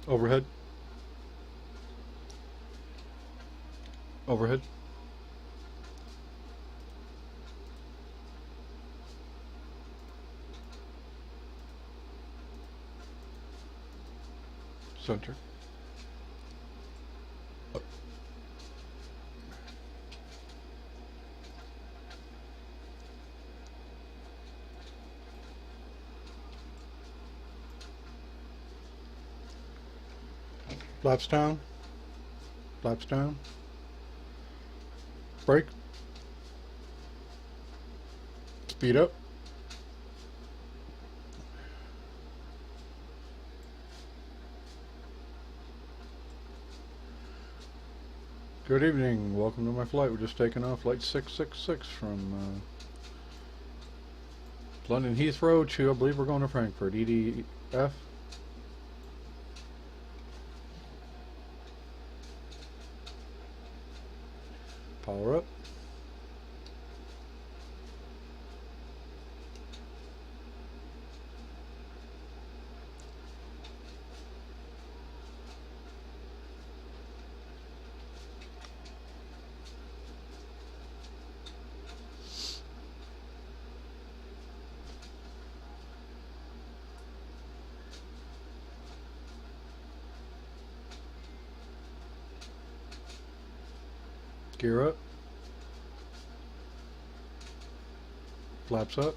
Overhead. Overhead. Center. Up. Flaps down. Flaps down. Brake. Speed up. Good evening. Welcome to my flight. We're just taking off flight 666 from London Heathrow to, I believe we're going to Frankfurt. Egg-Eddf. Power up. Gear up. Flaps up.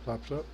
Flaps up.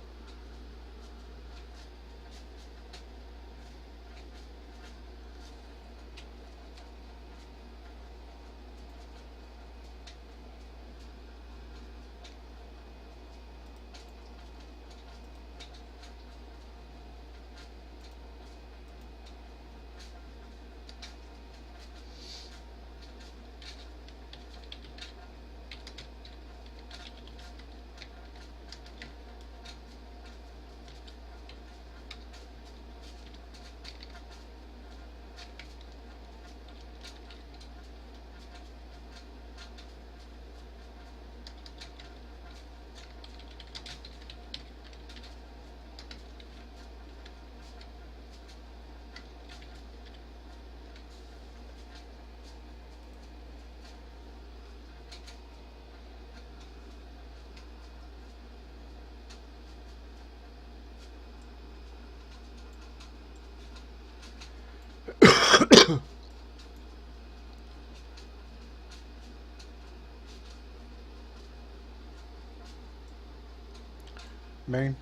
Main.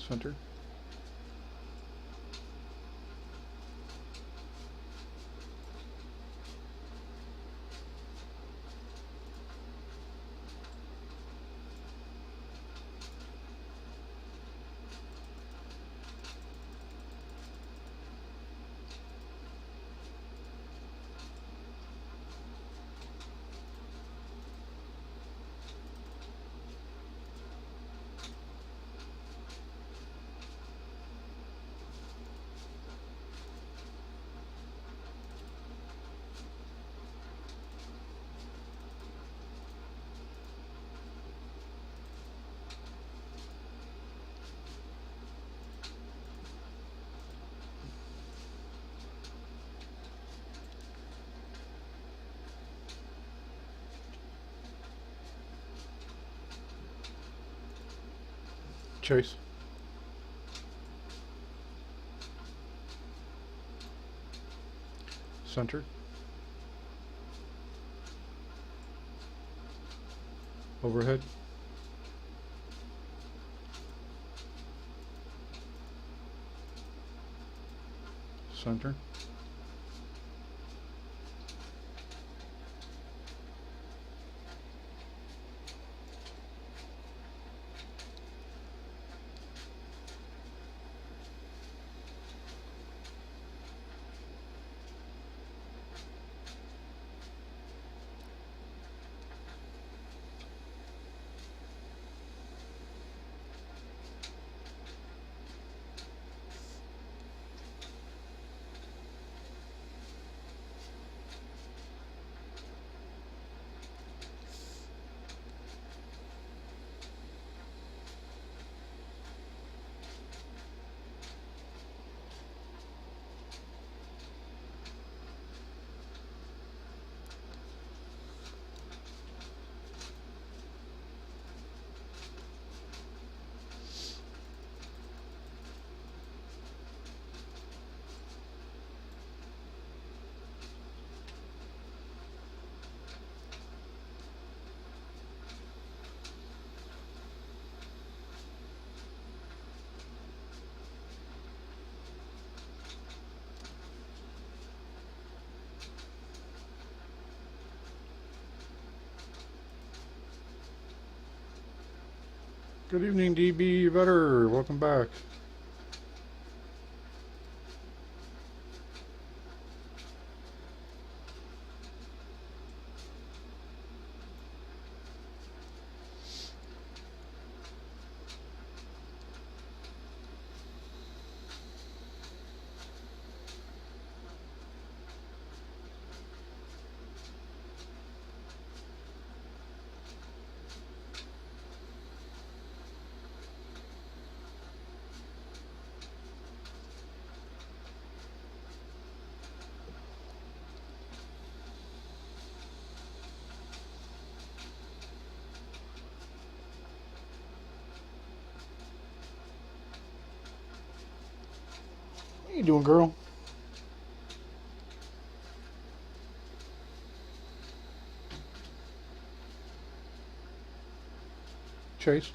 Center. Chase. Center. Overhead. Center. Good evening, DB Vetter. Welcome back. How you doing, girl? Chase.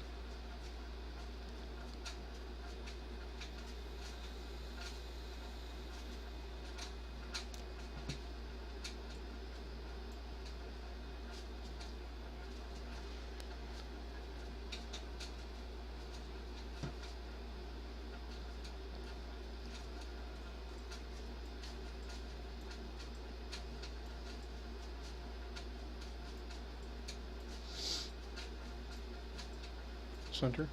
Center.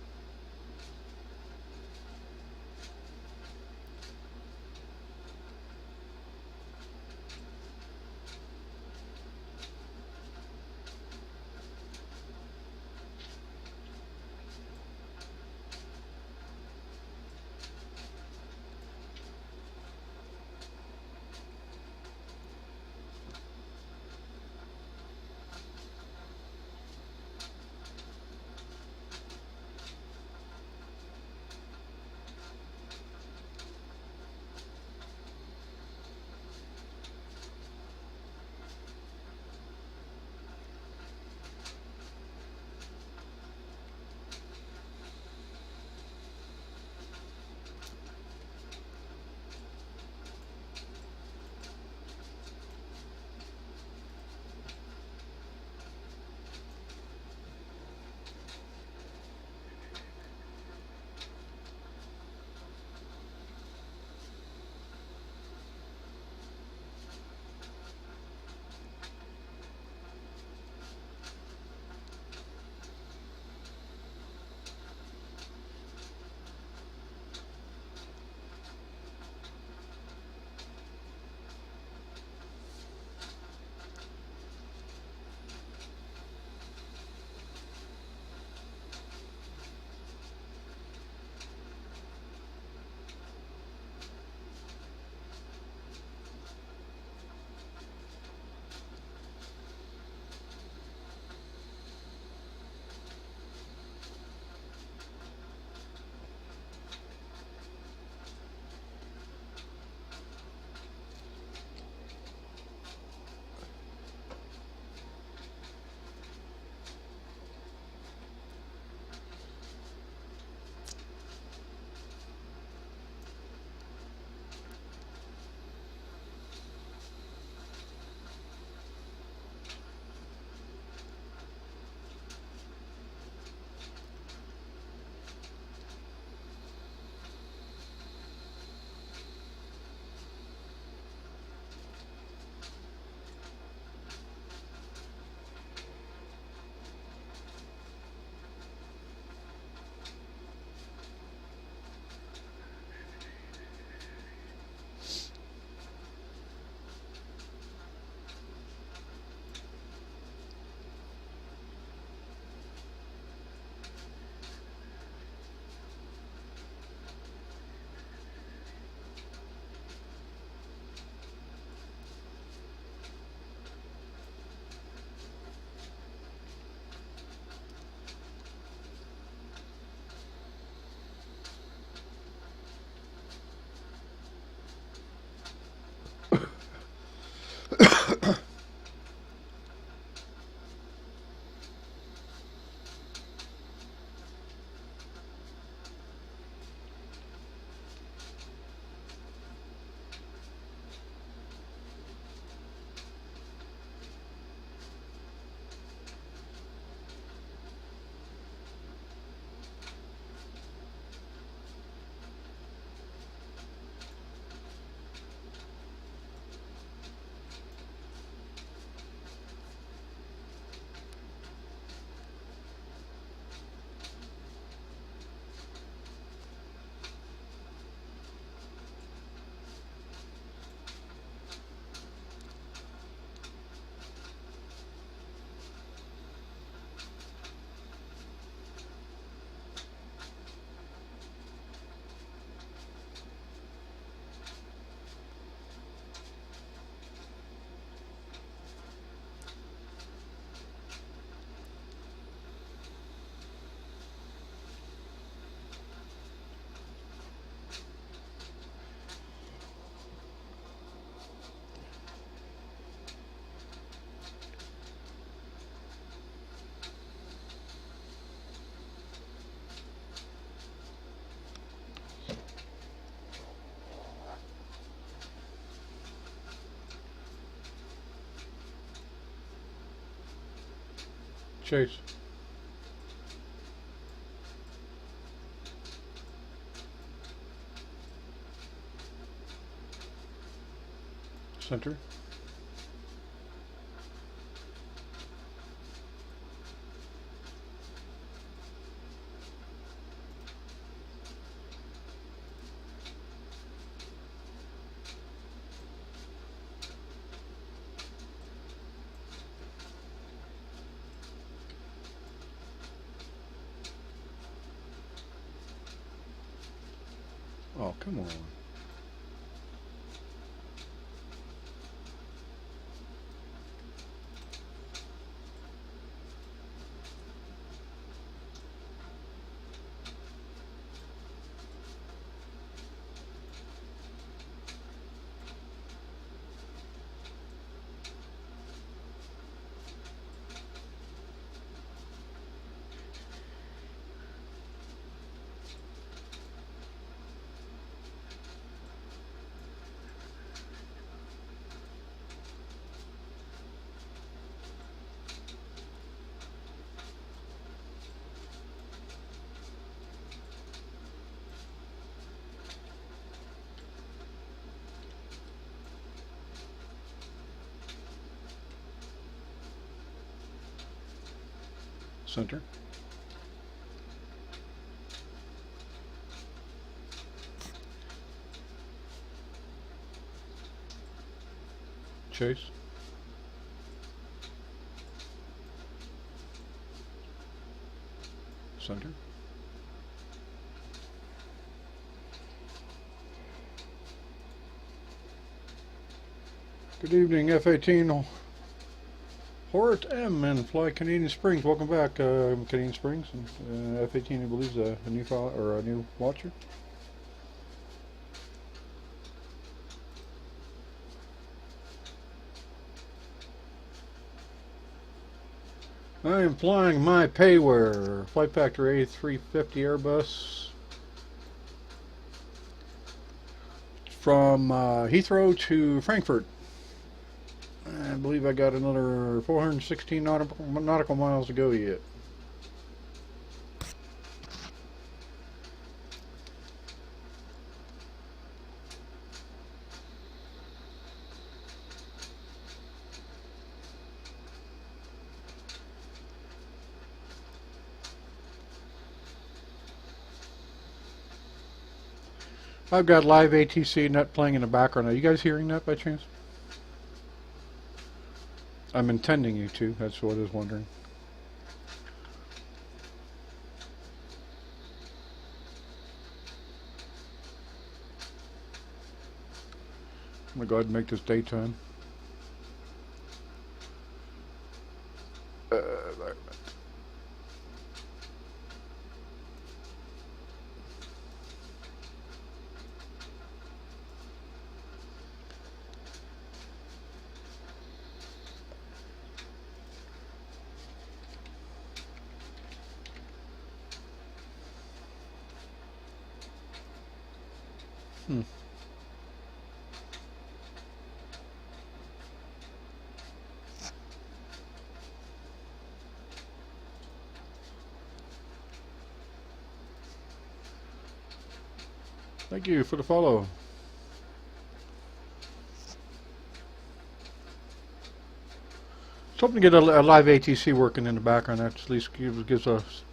Chase. Center. Oh, come on. Center. Chase. Center. Good evening, F-18 Hort M and Fly Canadian Springs. Welcome back, Canadian Springs. And F-18, I believe, is a new file or a new watcher. I am flying my payware, Flight Factor A350 Airbus from Heathrow to Frankfurt. I believe I got another 416 nautical miles to go yet. I've got live ATC net playing in the background. Are you guys hearing that by chance? I'm intending you to. That's what I was wondering. I'm going to go ahead and make this daytime. Thank you for the follow. Just hoping to get a live ATC working in the background. That at least gives us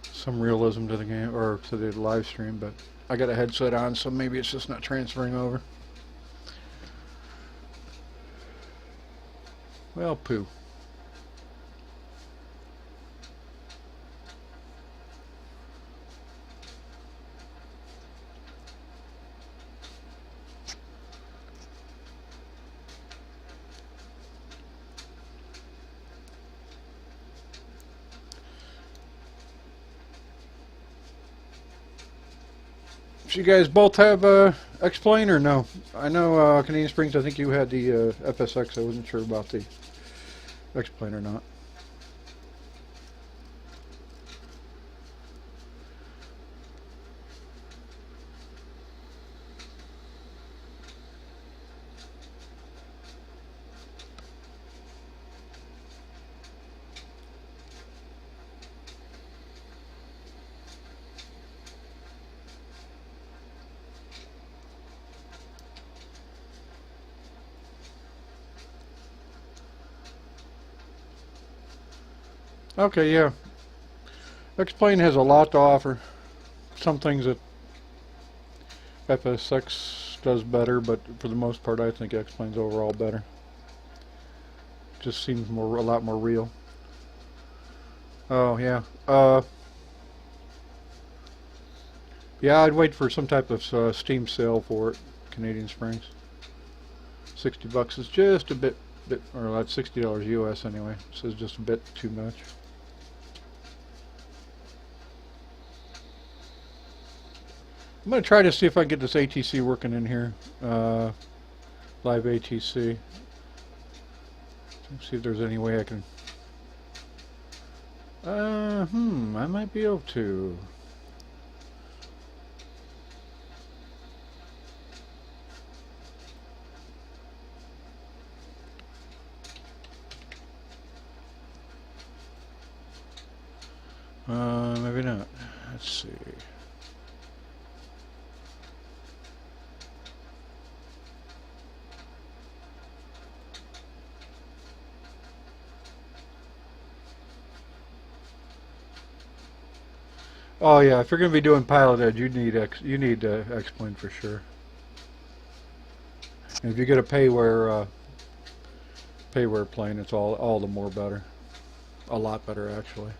some realism to the game or to the live stream. But I got a headset on, so maybe it's just not transferring over. Well, poo. So you guys both have X-Plane or no? I know Canadian Springs, I think you had the FSX. I wasn't sure about the X-Plane or not. Okay, yeah. X-Plane has a lot to offer. Some things that FSX does better, but for the most part I think X-Plane's overall better. Just seems a lot more real. Oh yeah. Yeah, I'd wait for some type of Steam sale for it. Canadian Springs. $60 is just a bit, or that's $60 US anyway. So it's just a bit too much. I'm gonna try to see if I can get this ATC working in here. Live ATC. See if there's any way I can. I might be able to. Maybe not. Let's see. Oh yeah, if you're going to be doing Pilot Edge, you need X-Plane for sure. And if you get a payware plane, it's all the more better. A lot better actually.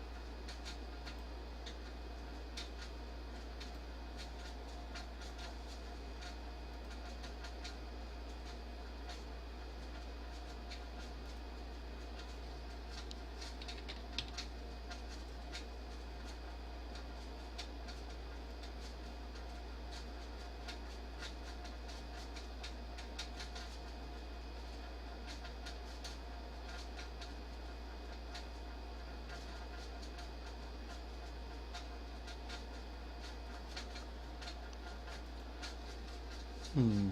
Hmm.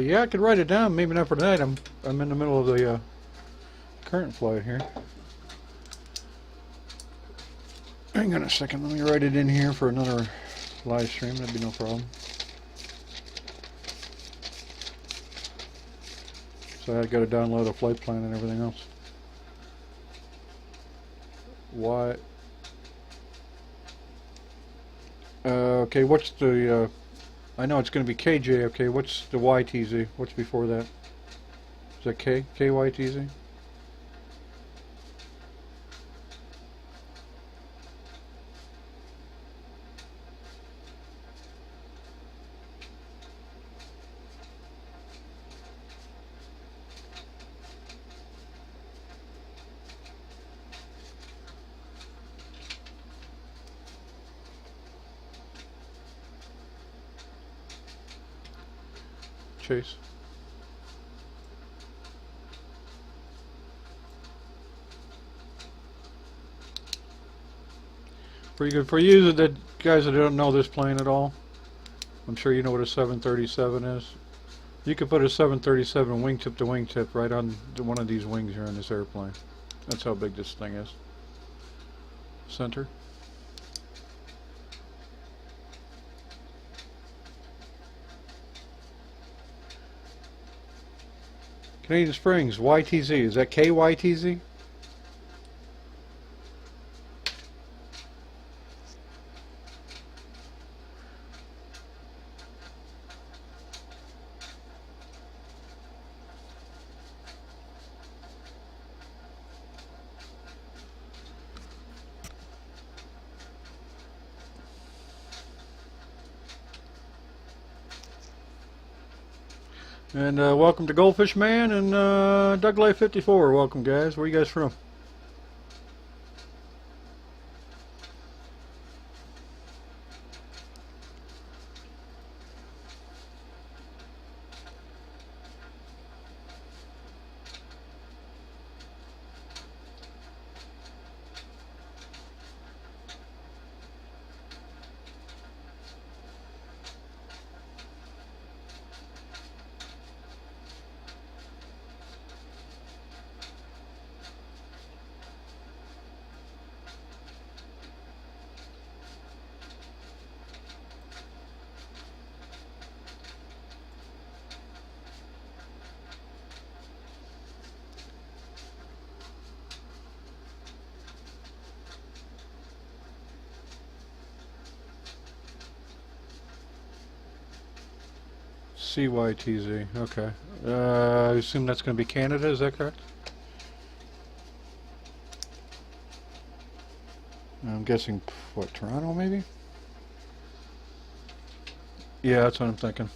Yeah, I could write it down. Maybe not for tonight. I'm in the middle of the current flight here. Hang on a second. Let me write it in here for another live stream. That'd be no problem. So I got to download a flight plan and everything else. Why? Okay, what's the? I know it's going to be KJFK. What's the YTZ? What's before that? Is that K? KYTZ? Chase. For you that guys that don't know this plane at all, I'm sure you know what a 737 is. You could put a 737 wingtip to wingtip right on one of these wings here on this airplane. That's how big this thing is. Center. Canadian Springs, YTZ. Is that KYTZ? And welcome to Goldfish Man and Egll-Eddf 54. Welcome, guys. Where are you guys from? CYTZ. Okay. I assume that's going to be Canada. Is that correct? I'm guessing what, Toronto maybe? Yeah, that's what I'm thinking.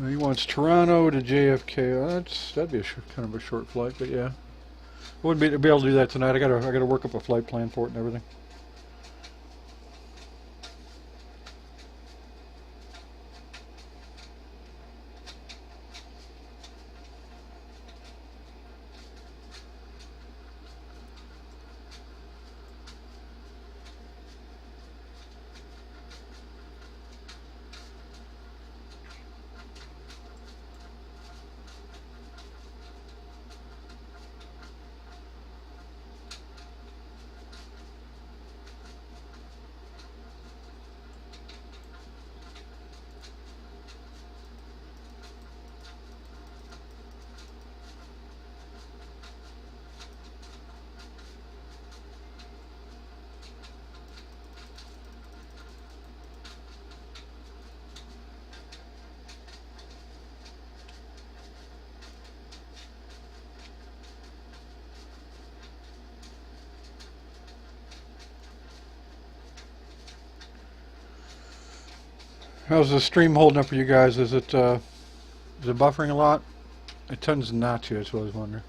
He wants Toronto to JFK. That'd be kind of a short flight, but yeah, I wouldn't be able to do that tonight. I gotta work up a flight plan for it and everything. How's the stream holding up for you guys? Is it buffering a lot? It tends not to. That's what I was wondering.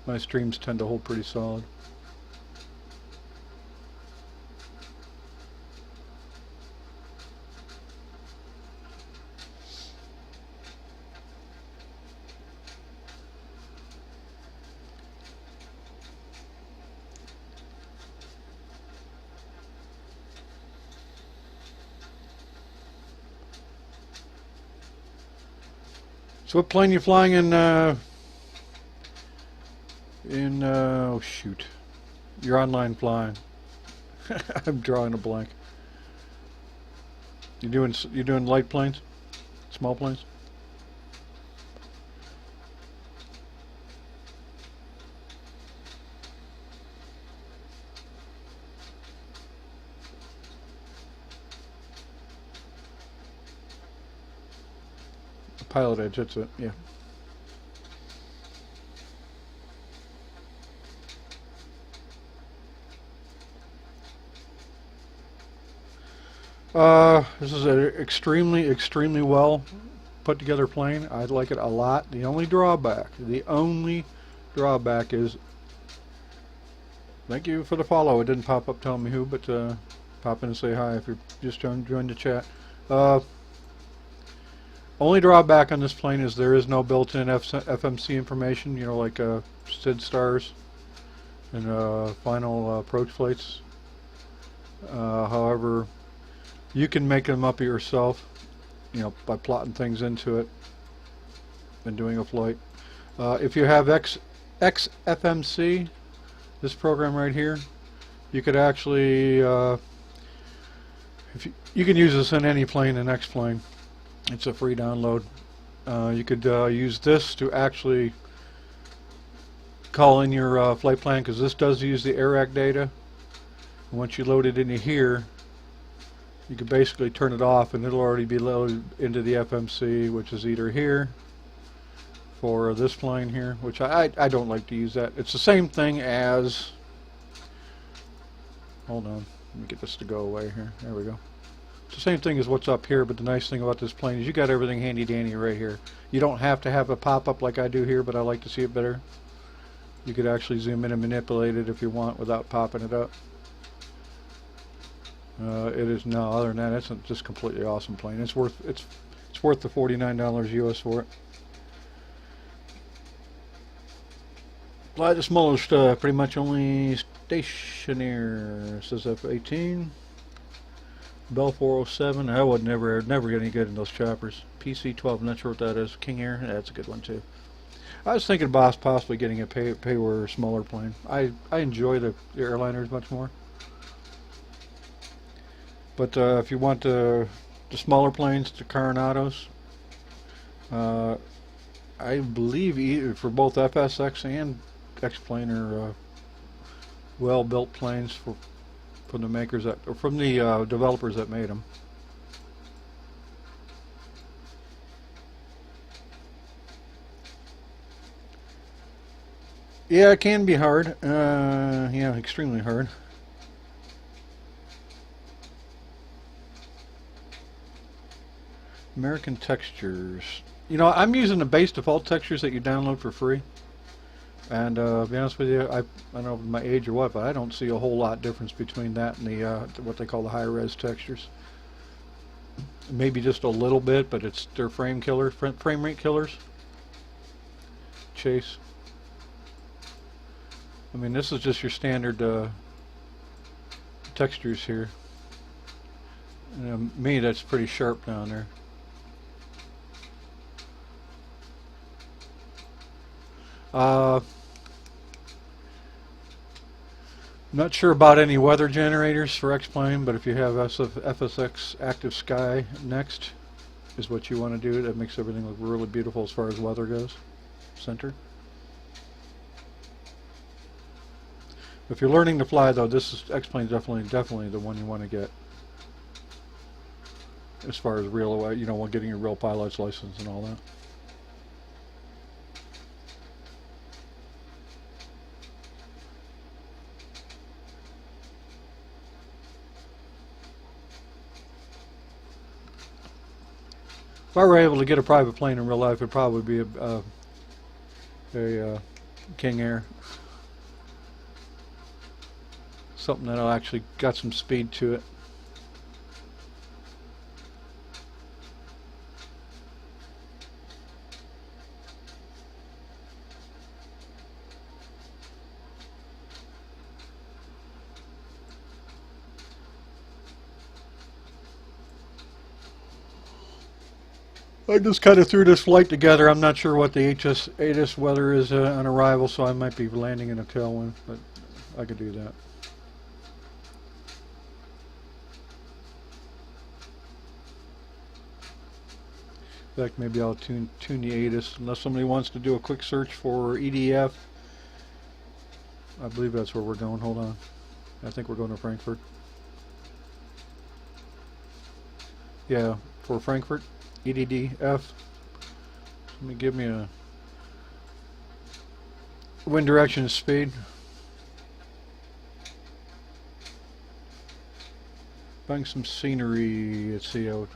My streams tend to hold pretty solid. So what plane you flying in? Oh shoot, you're online flying. I'm drawing a blank. You doing light planes, small planes? Pilot edge, that's it, yeah. This is an extremely well put together plane. I like it a lot. The only drawback is, thank you for the follow. It didn't pop up telling me who, but pop in and say hi if you're just joined the chat. Only drawback on this plane is there is no built-in FMC information, you know, like SID stars and final approach flights. However, you can make them up yourself, you know, by plotting things into it and doing a flight. If you have XFMC, this program right here, you could actually, you can use this in any plane, the next plane. It's a free download. You could use this to actually call in your flight plan, because this does use the AIRAC data. And once you load it into here, you can basically turn it off and it'll already be loaded into the FMC, which is either here for this plane here, which I don't like to use that. It's the same thing as, hold on, let me get this to go away here. There we go. It's the same thing as what's up here, but the nice thing about this plane is you got everything handy dandy right here. You don't have to have a pop-up like I do here, but I like to see it better. You could actually zoom in and manipulate it if you want without popping it up. It is no, other than that, it's just completely awesome plane. It's worth the $49 US for it. Fly the smallest, pretty much only stationary. Says F-18. Bell 407. I would never get any good in those choppers. PC-12. Not sure what that is. King Air. Yeah, that's a good one too. I was thinking about possibly getting a pay-war smaller plane. I enjoy the airliners much more. But if you want the smaller planes, the Coronados, I believe either for both FSX and X-plane are well-built planes for from the makers that, or from the developers that made them. Yeah, it can be hard. Yeah, extremely hard. American textures. You know, I'm using the base default textures that you download for free. And to be honest with you, I don't know if my age or what, but I don't see a whole lot difference between that and the what they call the high-res textures. Maybe just a little bit, but they're frame rate killers. Chase. I mean, this is just your standard textures here. Me, that's pretty sharp down there. Not sure about any weather generators for X-Plane, but if you have FSX Active Sky next is what you want to do. That makes everything look really beautiful as far as weather goes. Center. If you're learning to fly, though, this is X-Plane definitely the one you want to get. As far as real, you know, getting your real pilot's license and all that. If I were able to get a private plane in real life, it'd probably be a King Air. Something that'll actually got some speed to it. I just kind of threw this flight together. I'm not sure what the ATIS weather is on arrival, so I might be landing in a tailwind, but I could do that. In fact, maybe I'll tune the ATIS, unless somebody wants to do a quick search for EDF. I believe that's where we're going. Hold on. I think we're going to Frankfurt. Yeah, for Frankfurt. EDF. Let me give me a wind direction and speed. Find some scenery. Let's see how.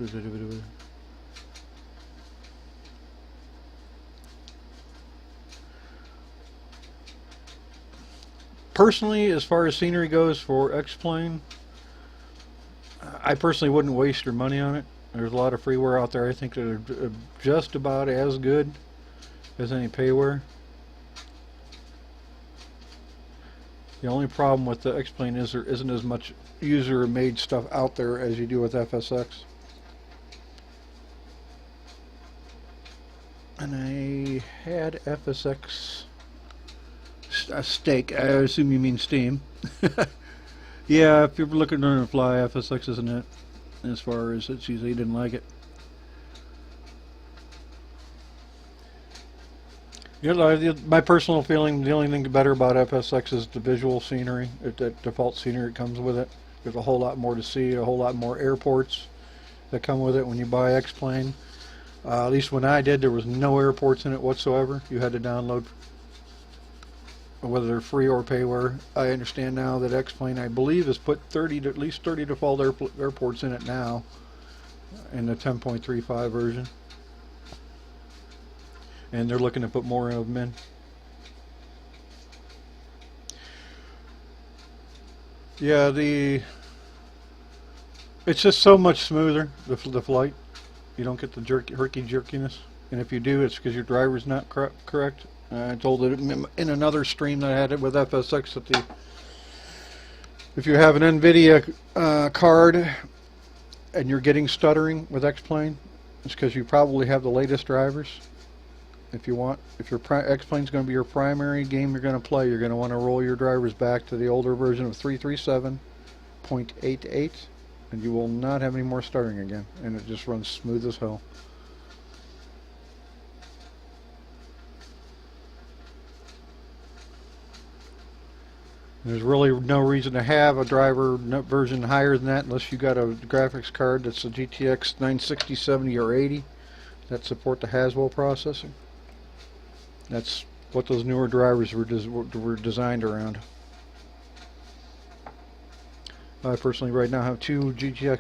Personally, as far as scenery goes for X-Plane, I personally wouldn't waste your money on it. There's a lot of freeware out there I think that are just about as good as any payware. The only problem with the X-Plane is there isn't as much user-made stuff out there as you do with FSX. And I had FSX steak. I assume you mean Steam. Yeah, if you're looking to learn to fly, FSX isn't it. As far as it's usually didn't like it. You know, my personal feeling, the only thing better about FSX is the visual scenery. That default scenery that comes with it. There's a whole lot more to see, a whole lot more airports that come with it when you buy X-Plane. At least when I did, there was no airports in it whatsoever. You had to download, whether they're free or payware. I understand now that X-Plane, I believe, has put at least 30 default airports in it now, in the 10.35 version, and they're looking to put more of them in. Yeah, it's just so much smoother, the flight. You don't get the herky-jerkiness, and if you do, it's because your driver's not correct. I told it in another stream that I had it with FSX that if you have an NVIDIA card and you're getting stuttering with X-Plane, it's because you probably have the latest drivers. If your X-Plane is going to be your primary game you're going to play, you're going to want to roll your drivers back to the older version of 337.88, and you will not have any more stuttering again, and it just runs smooth as hell. There's really no reason to have a driver version higher than that unless you got a graphics card that's a GTX 960, 70, or 80 that support the Haswell processor. That's what those newer drivers were designed around. I personally right now have two GTX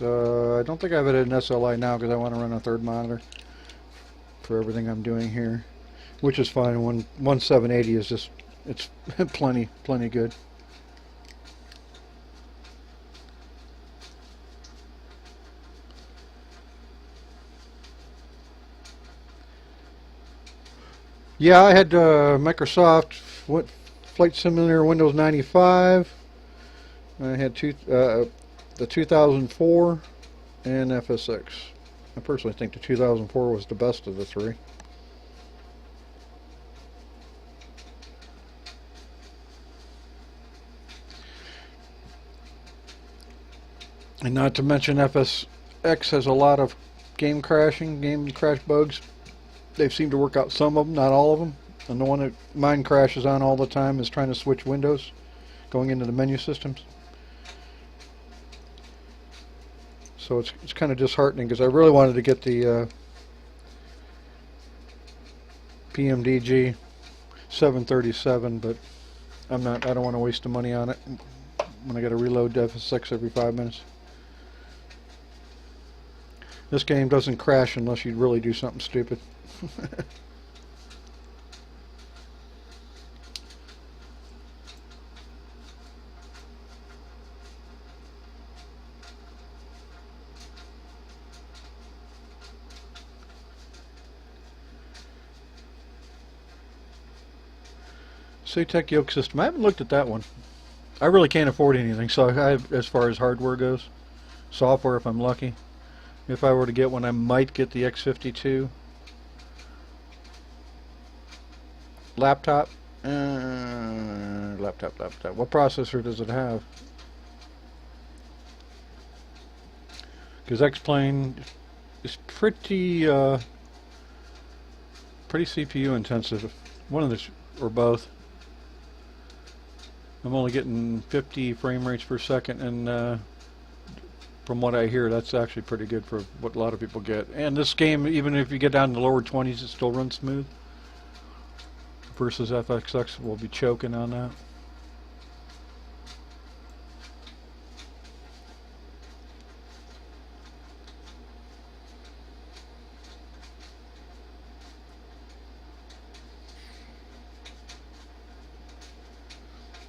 780s. I don't think I have it in SLI now because I want to run a third monitor for everything I'm doing here, which is fine. One 780 is just, it's plenty good. Yeah, I had Microsoft Flight Simulator Windows 95. I had the 2004 and FSX. I personally think the 2004 was the best of the three. And not to mention FSX has a lot of game crash bugs. They've seemed to work out some of them, not all of them. And the one that mine crashes on all the time is trying to switch windows, going into the menu systems. So it's kind of disheartening because I really wanted to get the PMDG 737, but I don't want to waste the money on it when I got to reload FSX every 5 minutes. This game doesn't crash unless you really do something stupid. SATEC yoke system. I haven't looked at that one. I really can't afford anything, so as far as hardware goes. Software, if I'm lucky. If I were to get one, I might get the X52. Laptop. Laptop. What processor does it have? Because X-Plane is pretty CPU intensive. One of the, or both. I'm only getting 50 frame rates per second, and from what I hear, that's actually pretty good for what a lot of people get. And this game, even if you get down in the lower 20s, it still runs smooth. Versus FXX will be choking on that.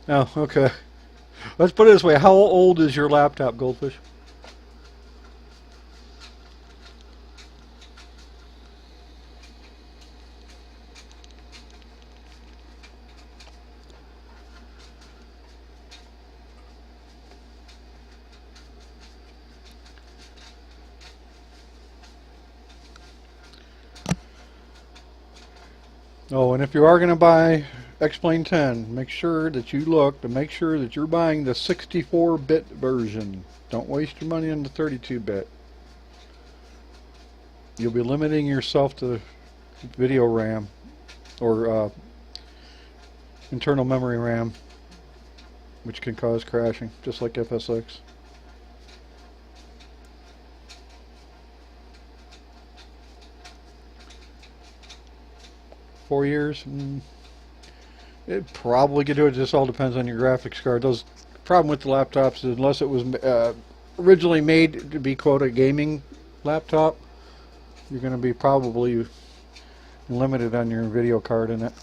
Oh, okay. Let's put it this way. How old is your laptop, Goldfish? Oh, and if you are going to buy X-Plane 10, make sure that you look to make sure that you're buying the 64-bit version. Don't waste your money on the 32-bit. You'll be limiting yourself to video RAM or internal memory RAM, which can cause crashing, just like FSX. $4 years? It probably could do it. It just all depends on your graphics card. The problem with the laptops is unless it was originally made to be, quote, a gaming laptop, you're going to be probably limited on your video card in it.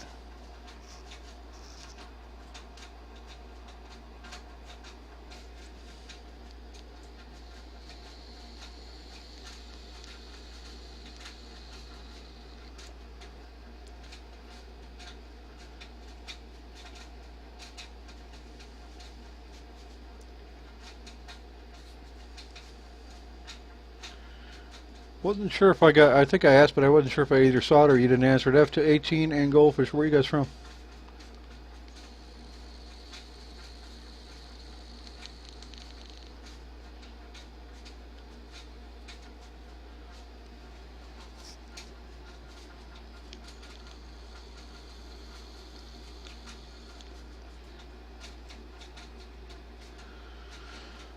Wasn't sure if I think I asked, but I wasn't sure if I either saw it or you didn't answer it. F218 and Goldfish, where are you guys from?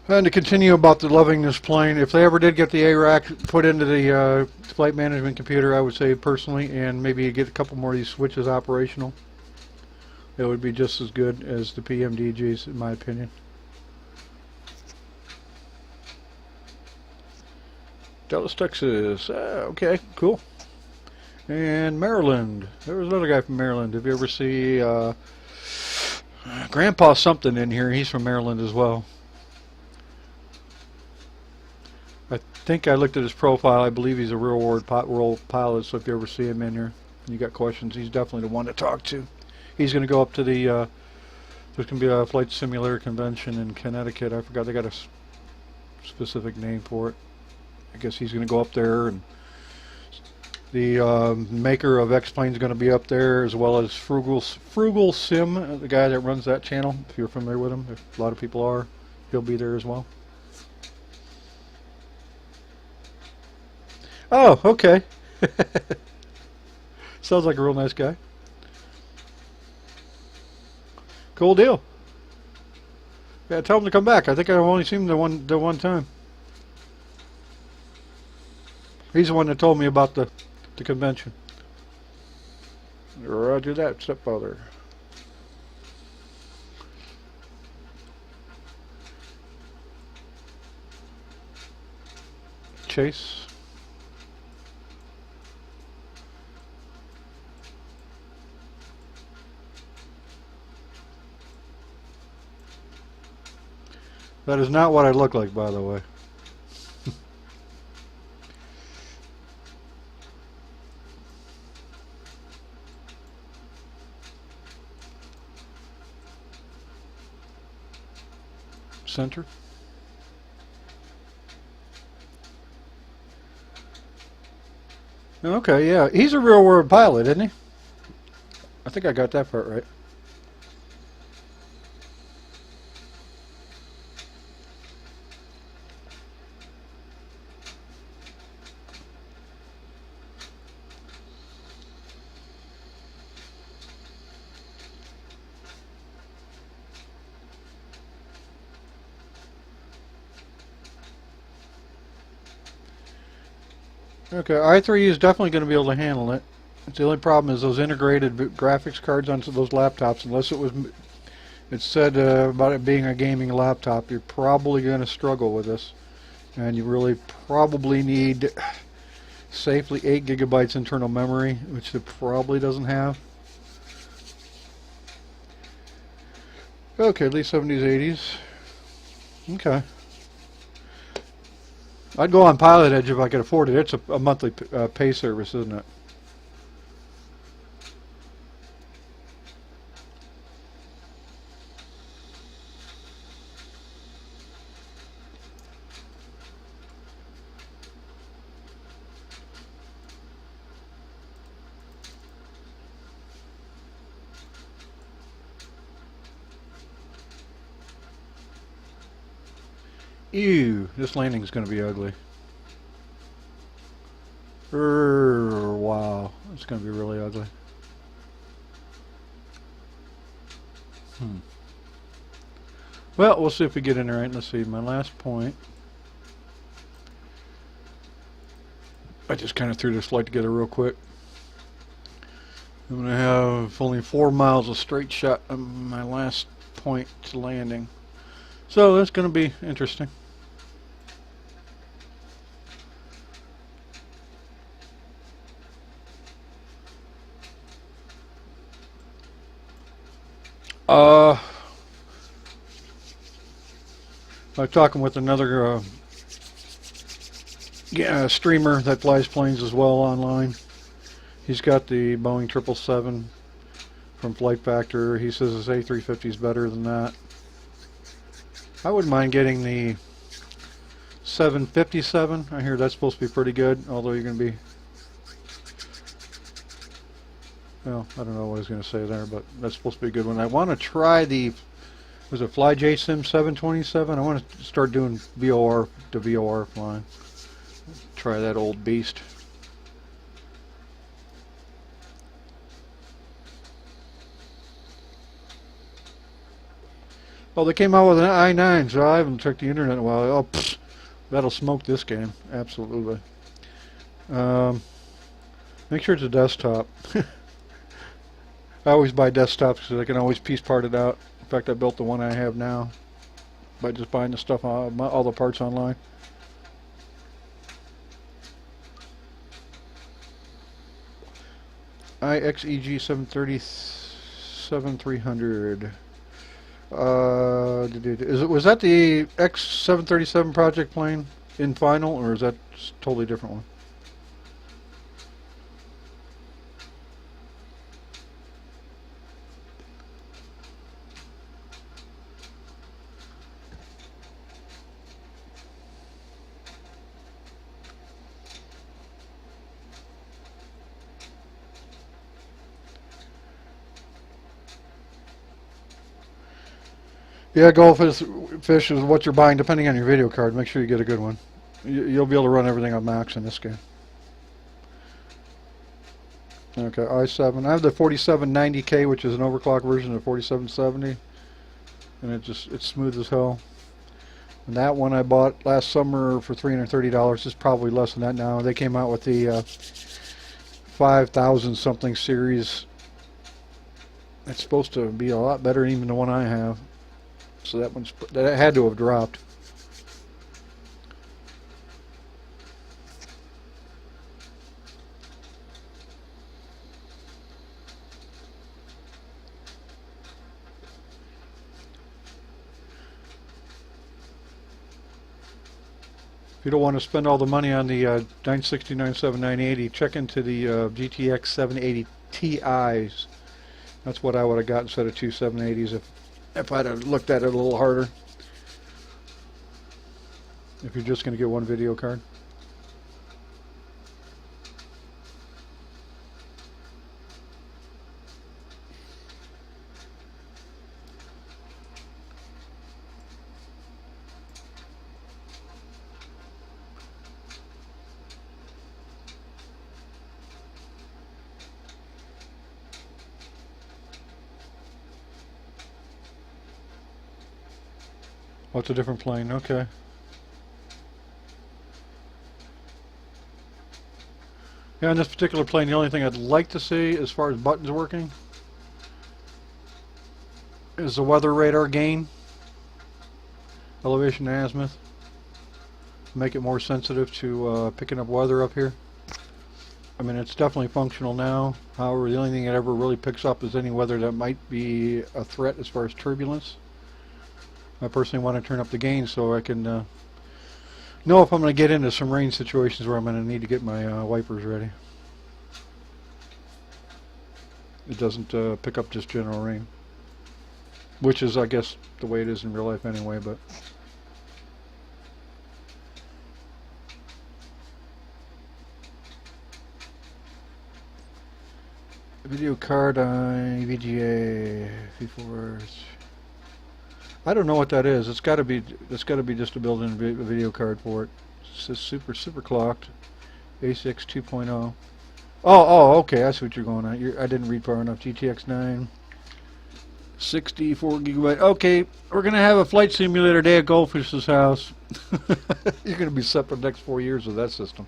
And to continue about the loving this plane, if they ever did get the ARAC put into the flight management computer, I would say personally, and maybe get a couple more of these switches operational, it would be just as good as the PMDGs, in my opinion. Dallas, Texas. Okay, cool. And Maryland. There was another guy from Maryland. If you ever see Grandpa something in here, he's from Maryland as well. I think I looked at his profile. I believe he's a real world pilot, so if you ever see him in here and you got questions, he's definitely the one to talk to. He's going to go up to the, there's going to be a flight simulator convention in Connecticut. I forgot, they got a specific name for it. I guess he's going to go up there, and the maker of X-Plane is going to be up there, as well as Frugal Sim, the guy that runs that channel. If you're familiar with him, if a lot of people are, he'll be there as well. Oh, okay. Sounds like a real nice guy. Cool deal. Yeah, tell him to come back. I think I've only seen him the one time. He's the one that told me about the convention. Roger that, stepfather. Chase. That is not what I look like, by the way. Center. Okay, yeah. He's a real world pilot, isn't he? I think I got that part right. Okay, i3 is definitely going to be able to handle it. The only problem is those integrated graphics cards onto those laptops. Unless it said about it being a gaming laptop, you're probably going to struggle with this, and you really probably need safely 8 gigabytes internal memory, which it probably doesn't have. Okay, at least 70s, 80s. Okay. I'd go on Pilot Edge if I could afford it. It's a monthly pay service, isn't it? Ew, this landing is going to be ugly. Wow, it's going to be really ugly. Well, we'll see if we get in there right. Let's see, my last point. I just kind of threw this flight together real quick. I'm going to have only 4 miles of straight shot on my last point to landing. So that's going to be interesting. I was talking with another streamer that flies planes as well online. He's got the Boeing 777 from Flight Factor. He says his A350 is better than that. I wouldn't mind getting the 757. I hear that's supposed to be pretty good, although you're going to be... Well, I don't know what I was going to say there, but that's supposed to be a good one. I want to try the... Was it FlyJSim 727? I want to start doing VOR to VOR flying. Try that old beast. Oh, they came out with an i9, so I haven't checked the internet in a while. Oh, pfft, that'll smoke this game. Absolutely. Um, Make sure it's a desktop. I always buy desktops because I can always piece part it out. In fact, I built the one I have now by just buying the stuff, all the parts online. IXEG 737-300. Was that the X737 project plane in final, or is that a totally different one? Yeah, Goldfish is what you're buying, depending on your video card. Make sure you get a good one. You'll be able to run everything on max in this game. Okay, i7. I have the 4790K, which is an overclock version of 4770, and it's smooth as hell. And that one I bought last summer for $330. It's probably less than that now. They came out with the 5000 something series. It's supposed to be a lot better even than the one I have. So that had to have dropped. If you don't want to spend all the money on the 960, 97, 980, check into the GTX 780 Ti's. That's what I would have got instead of two 780s if I'd have looked at it a little harder. If you're just going to get one video card. Oh, it's a different plane. Okay. Yeah, on this particular plane, the only thing I'd like to see as far as buttons working is the weather radar gain, elevation and azimuth. Make it more sensitive to picking up weather up here. I mean, it's definitely functional now. However, the only thing it ever really picks up is any weather that might be a threat as far as turbulence. I personally want to turn up the gain so I can know if I'm going to get into some rain situations where I'm going to need to get my wipers ready. It doesn't pick up just general rain, which is, I guess, the way it is in real life anyway, but video card on VGA V4s. I don't know what that is. It's got to be just a built-in video card for it. It says super clocked A6 2.0. Oh, okay. I see what you're going on. I didn't read far enough. GTX 9, 64 gigabyte. Okay, we're gonna have a flight simulator day at Goldfish's house. You're gonna be set for the next 4 years with that system.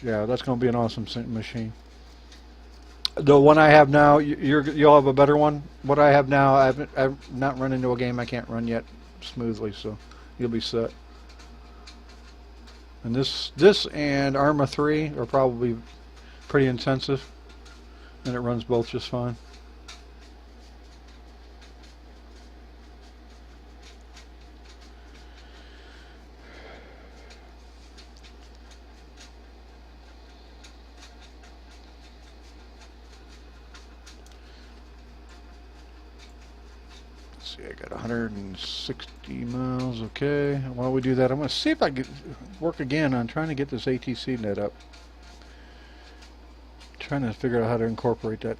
Yeah, that's gonna be an awesome machine. The one I have now, you'll have a better one. What I have now, I've not run into a game I can't run yet smoothly, so you'll be set. And this and Arma 3 are probably pretty intensive, and it runs both just fine. I got 160 miles. Okay, while we do that, I'm going to see if I can work again on trying to get this ATC net up. Trying to figure out how to incorporate that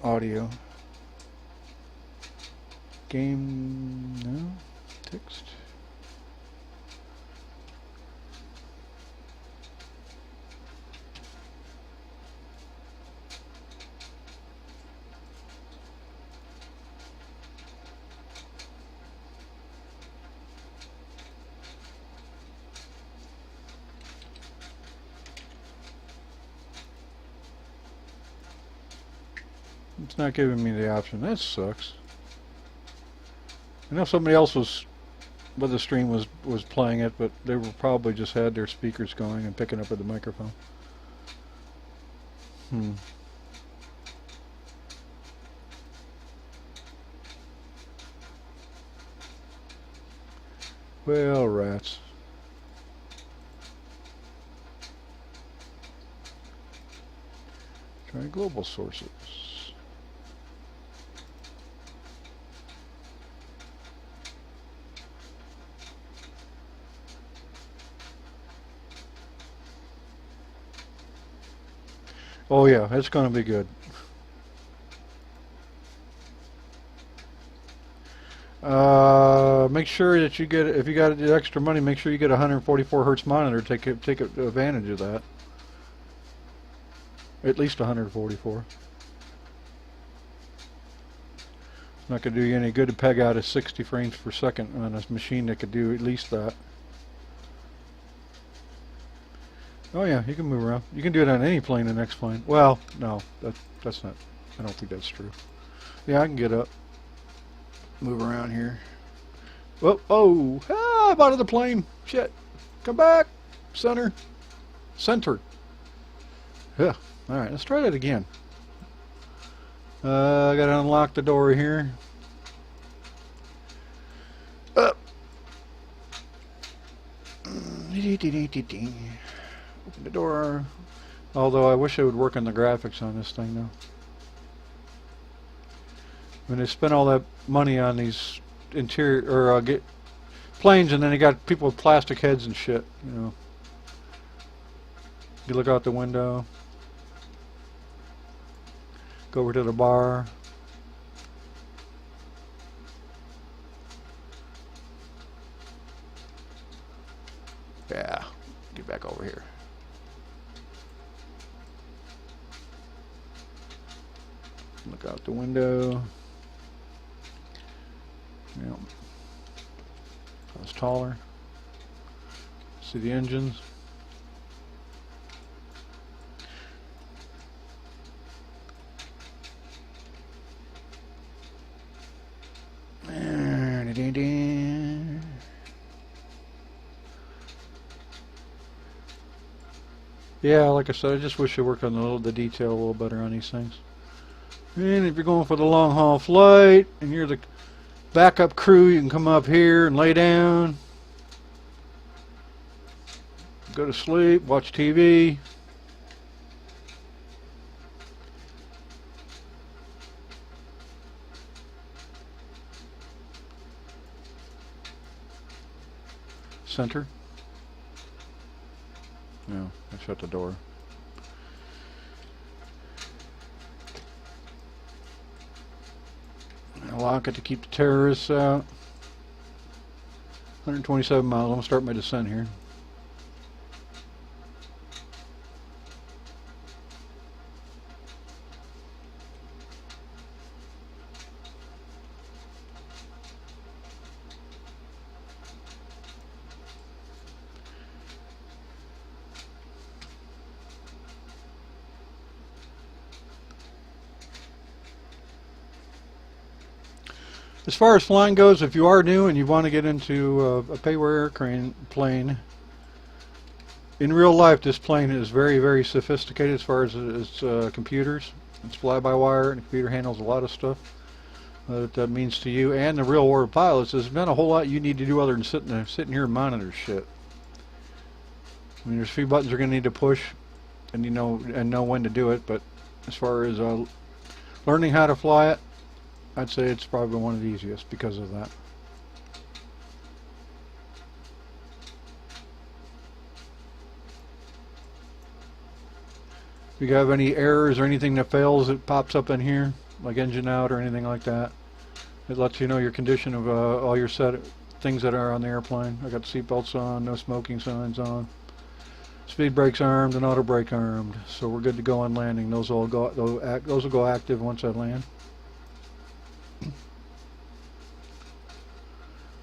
audio. Game, no, text. It's not giving me the option. That sucks. I know somebody else was, with the stream was playing it, but they were probably just had their speakers going and picking up with the microphone. Well, rats. Try global sources. Oh yeah, it's going to be good. Make sure that you get, if you got the extra money, make sure you get a 144 hertz monitor. Take advantage of that. At least 144. It's not going to do you any good to peg out a 60 frames per second on a machine that could do at least that. Oh yeah, you can move around. You can do it on any plane, the next plane. Well, no, that's not. I don't think that's true. Yeah, I can get up, move around here. Whoa! Oh! Ah! I'm out of the plane. Shit! Come back, center. Yeah. All right, let's try that again. I gotta unlock the door here. Up. Open the door. Although I wish it would work on the graphics on this thing, though. When they spend all that money on these interior or get planes, and then they got people with plastic heads and shit, you know. You look out the window. Go over to the bar. Yeah, get back over here. Look out the window. Yep. That's taller. See the engines. Yeah, like I said, I just wish I worked on the detail a little better on these things. And if you're going for the long haul flight and you're the backup crew, you can come up here and lay down, go to sleep, watch TV. Center. No, I shut the door. I lock it to keep the terrorists out. 127 miles. I'm going to start my descent here. As far as flying goes, if you are new and you want to get into a pay-wear plane, in real life this plane is very, very sophisticated as far as its computers. It's fly-by-wire, and the computer handles a lot of stuff. What that means to you and the real-world pilots is not a whole lot you need to do other than sitting here and monitor shit. I mean, there's a few buttons you're going to need to push, and know when to do it. But as far as learning how to fly it, I'd say it's probably one of the easiest because of that. If you have any errors or anything that fails, it pops up in here, like engine out or anything like that. It lets you know your condition of all your things that are on the airplane. I got seatbelts on, no smoking signs on, speed brakes armed, and auto brake armed. So we're good to go on landing. Those will go active once I land.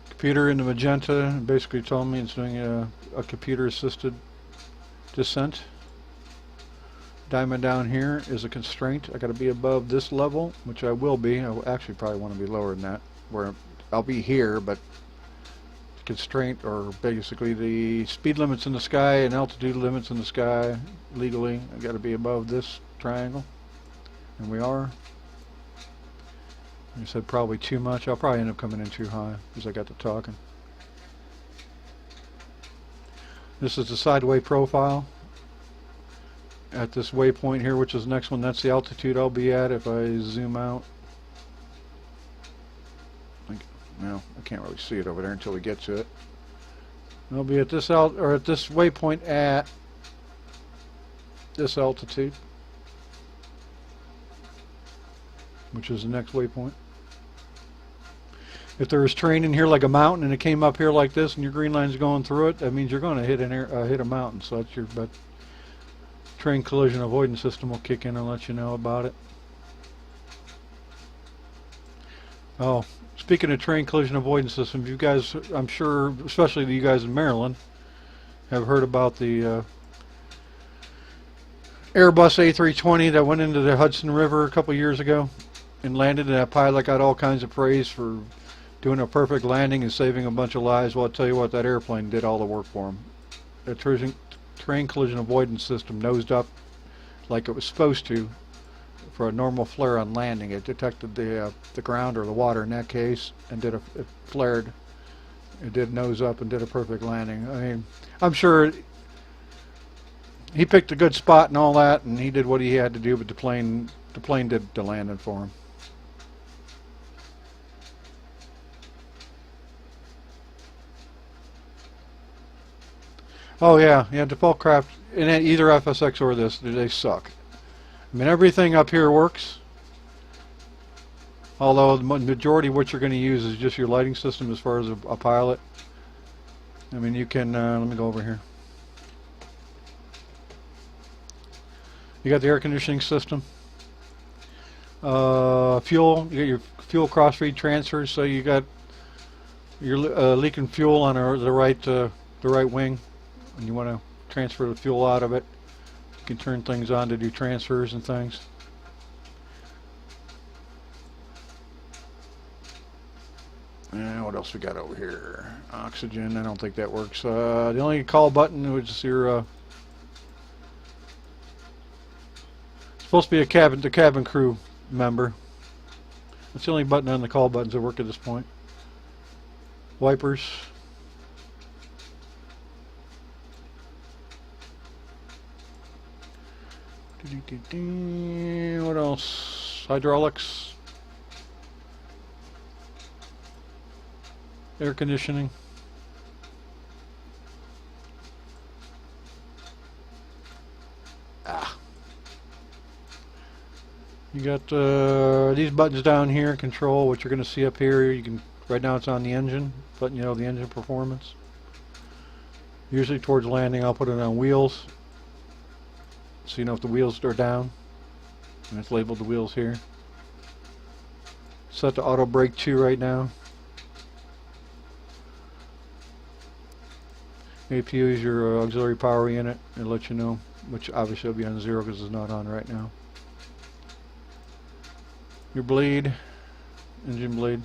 Computer in the magenta basically told me it's doing a computer-assisted descent. diamond down here is a constraint. I got to be above this level, which I will be. I will actually probably want to be lower than that, where I'll be here, but constraint, or basically the speed limits in the sky and altitude limits in the sky legally, I got to be above this triangle, and we are. I said probably too much. I'll probably end up coming in too high because I got to talking. This is the sideway profile at this waypoint here, which is the next one. That's the altitude I'll be at if I zoom out. Well, I can't really see it over there until we get to it. I'll be at this at this waypoint at this altitude, which is the next waypoint. If there was terrain in here like a mountain and it came up here like this and your green line's going through it, that means you're going to hit hit a mountain. So that's your terrain collision avoidance system will kick in and let you know about it. Oh, speaking of terrain collision avoidance system, you guys, I'm sure, especially you guys in Maryland, have heard about the Airbus A320 that went into the Hudson River a couple years ago and landed, and that pilot got all kinds of praise for doing a perfect landing and saving a bunch of lives. Well, I'll tell you what, that airplane did all the work for him. The terrain collision avoidance system nosed up like it was supposed to for a normal flare on landing. It detected the ground, or the water in that case, and it flared. It did nose up and did a perfect landing. I mean, I'm sure he picked a good spot and all that, and he did what he had to do, but the plane did the landing for him. Oh yeah, default craft in either FSX or this, they suck. I mean, everything up here works, although the majority of what you're going to use is just your lighting system as far as a pilot. I mean, you can, let me go over here. You got the air conditioning system. Fuel, you got your fuel cross-feed transfers, so you got you're leaking fuel on the right wing, and you want to transfer the fuel out of it. You can turn things on to do transfers and things. And what else we got over here? Oxygen, I don't think that works. The only call button was your supposed to be the cabin crew member. That's the only button on the call buttons that work at this point. Wipers. What else? Hydraulics. Air conditioning. You got these buttons down here, control what you're going to see up here. You can, right now it's on the engine, but you know the engine performance. Usually towards landing I'll put it on wheels, so you know if the wheels are down, and it's labeled the wheels here. Set to auto brake 2 right now. APU is your auxiliary power unit. It'll let you know, which obviously will be on 0 because it's not on right now. Your bleed, engine bleed.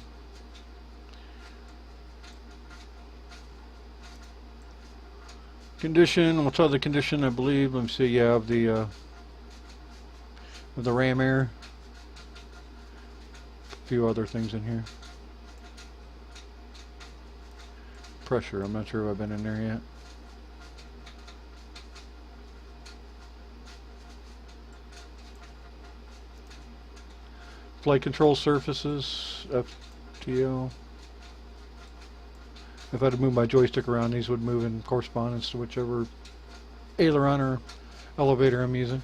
Condition, we'll tell the condition, I believe. Let me see, yeah, of the ram air. A few other things in here. Pressure, I'm not sure if I've been in there yet. Flight control surfaces, FTO. If I had to move my joystick around, these would move in correspondence to whichever aileron or elevator I'm using.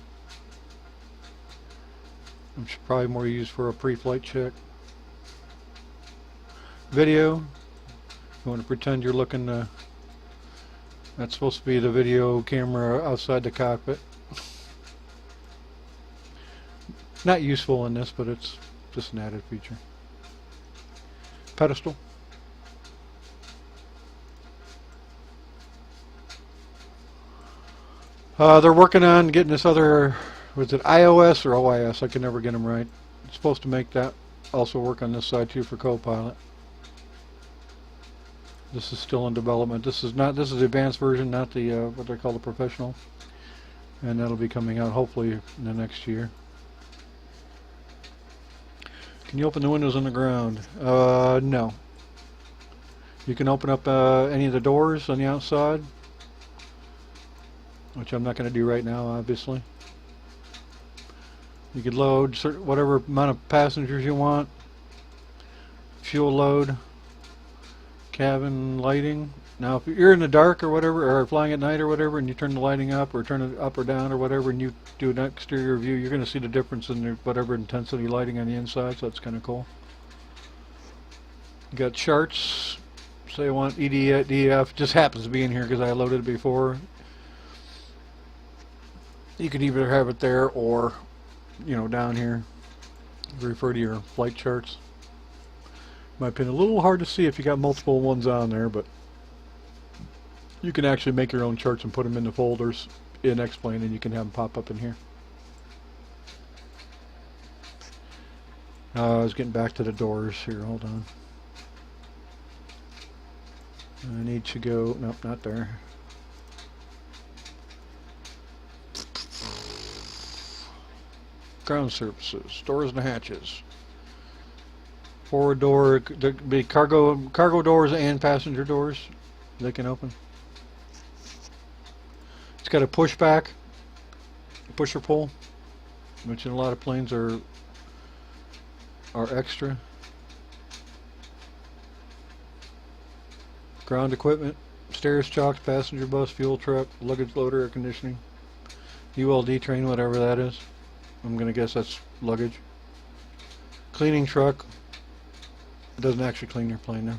I'm probably more used for a pre-flight check. Video. You want to pretend you're looking, that's supposed to be the video camera outside the cockpit. Not useful in this, but it's just an added feature. Pedestal. They're working on getting this other Was it iOS or OIS? I can never get them right. It's supposed to make that also work on this side too for Copilot. This is still in development. This is not. This is the advanced version, not the what they call the professional, and that'll be coming out hopefully in the next year. Can you open the windows on the ground? No. You can open up any of the doors on the outside, which I'm not going to do right now, obviously. You could load whatever amount of passengers you want, fuel load, cabin lighting. Now if you're in the dark or whatever, or flying at night or whatever, and you turn the lighting up or turn it up or down or whatever, and you do an exterior view, you're going to see the difference in the whatever intensity lighting on the inside, so that's kind of cool. You got charts. Say I want EDF, just happens to be in here because I loaded it before. You could either have it there or, you know, down here. Refer to your flight charts. In my opinion, a little hard to see if you got multiple ones on there, but you can actually make your own charts and put them in the folders in X-Plane, and you can have them pop up in here. I was getting back to the doors here. Hold on. I need to go. Nope, not there. Ground surfaces, doors and hatches. Forward door, there could be cargo doors and passenger doors. They can open. It's got a pushback, pusher pull, which in a lot of planes are extra. Ground equipment, stairs, chocks, passenger bus, fuel truck, luggage loader, air conditioning, ULD train, whatever that is. I'm going to guess that's luggage. Cleaning truck. It doesn't actually clean your plane now.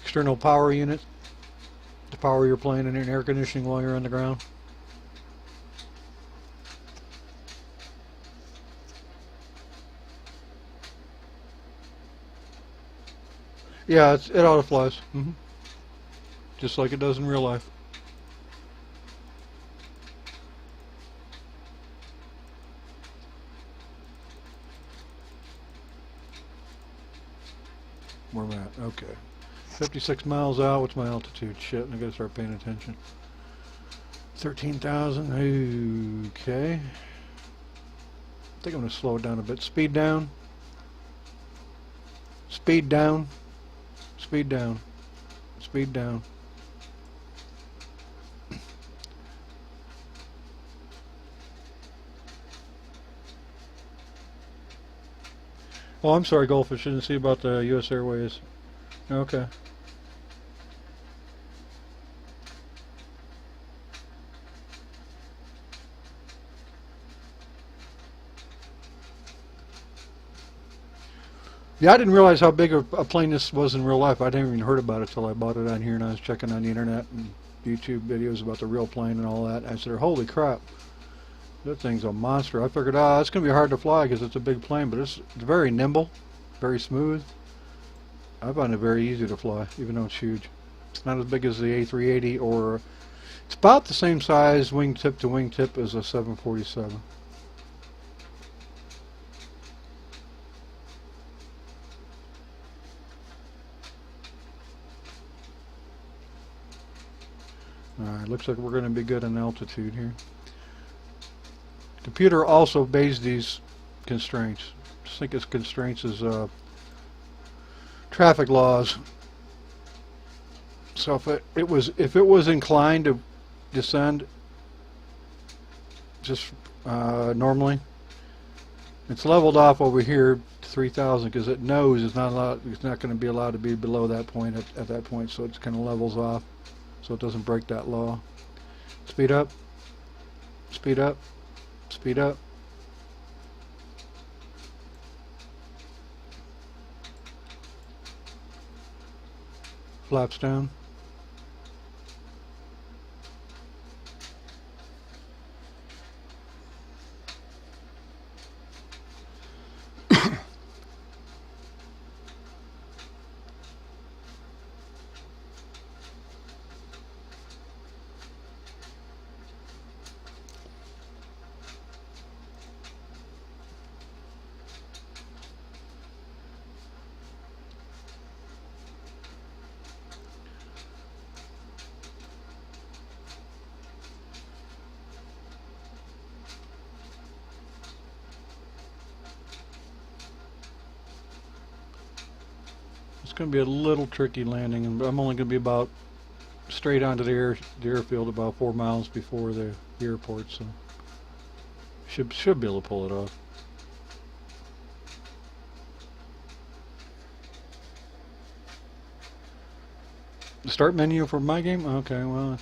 External power unit to power your plane and air conditioning while you're on the ground. Yeah, it auto flies. Just like it does in real life. Where am I at? Okay. 56 miles out. What's my altitude? Shit, I gotta start paying attention. 13,000. Okay. I think I'm gonna slow it down a bit. Speed down. Speed down. Speed down. Speed down. Oh, I'm sorry, Goldfish. Didn't see about the U.S. Airways. Okay. Yeah, I didn't realize how big a plane this was in real life. I didn't even heard about it till I bought it on here, and I was checking on the internet and YouTube videos about the real plane and all that. I said, holy crap. That thing's a monster. I figured, it's going to be hard to fly because it's a big plane, but it's very nimble, very smooth. I find it very easy to fly, even though it's huge. It's not as big as the A380, or it's about the same size wingtip to wingtip as a 747. Alright, looks like we're going to be good on altitude here. Computer also obeys these constraints. Just think its constraints as traffic laws. So if it was inclined to descend just normally, it's leveled off over here to 3,000 because it knows it's not allowed. It's not going to be allowed to be below that point at that point. So it kind of levels off, so it doesn't break that law. Speed up. Speed up. Speed up. Flaps down. It's going to be a little tricky landing, and I'm only going to be about straight onto the airfield about 4 miles before the airport, so should be able to pull it off. The start menu for my game? Okay, well,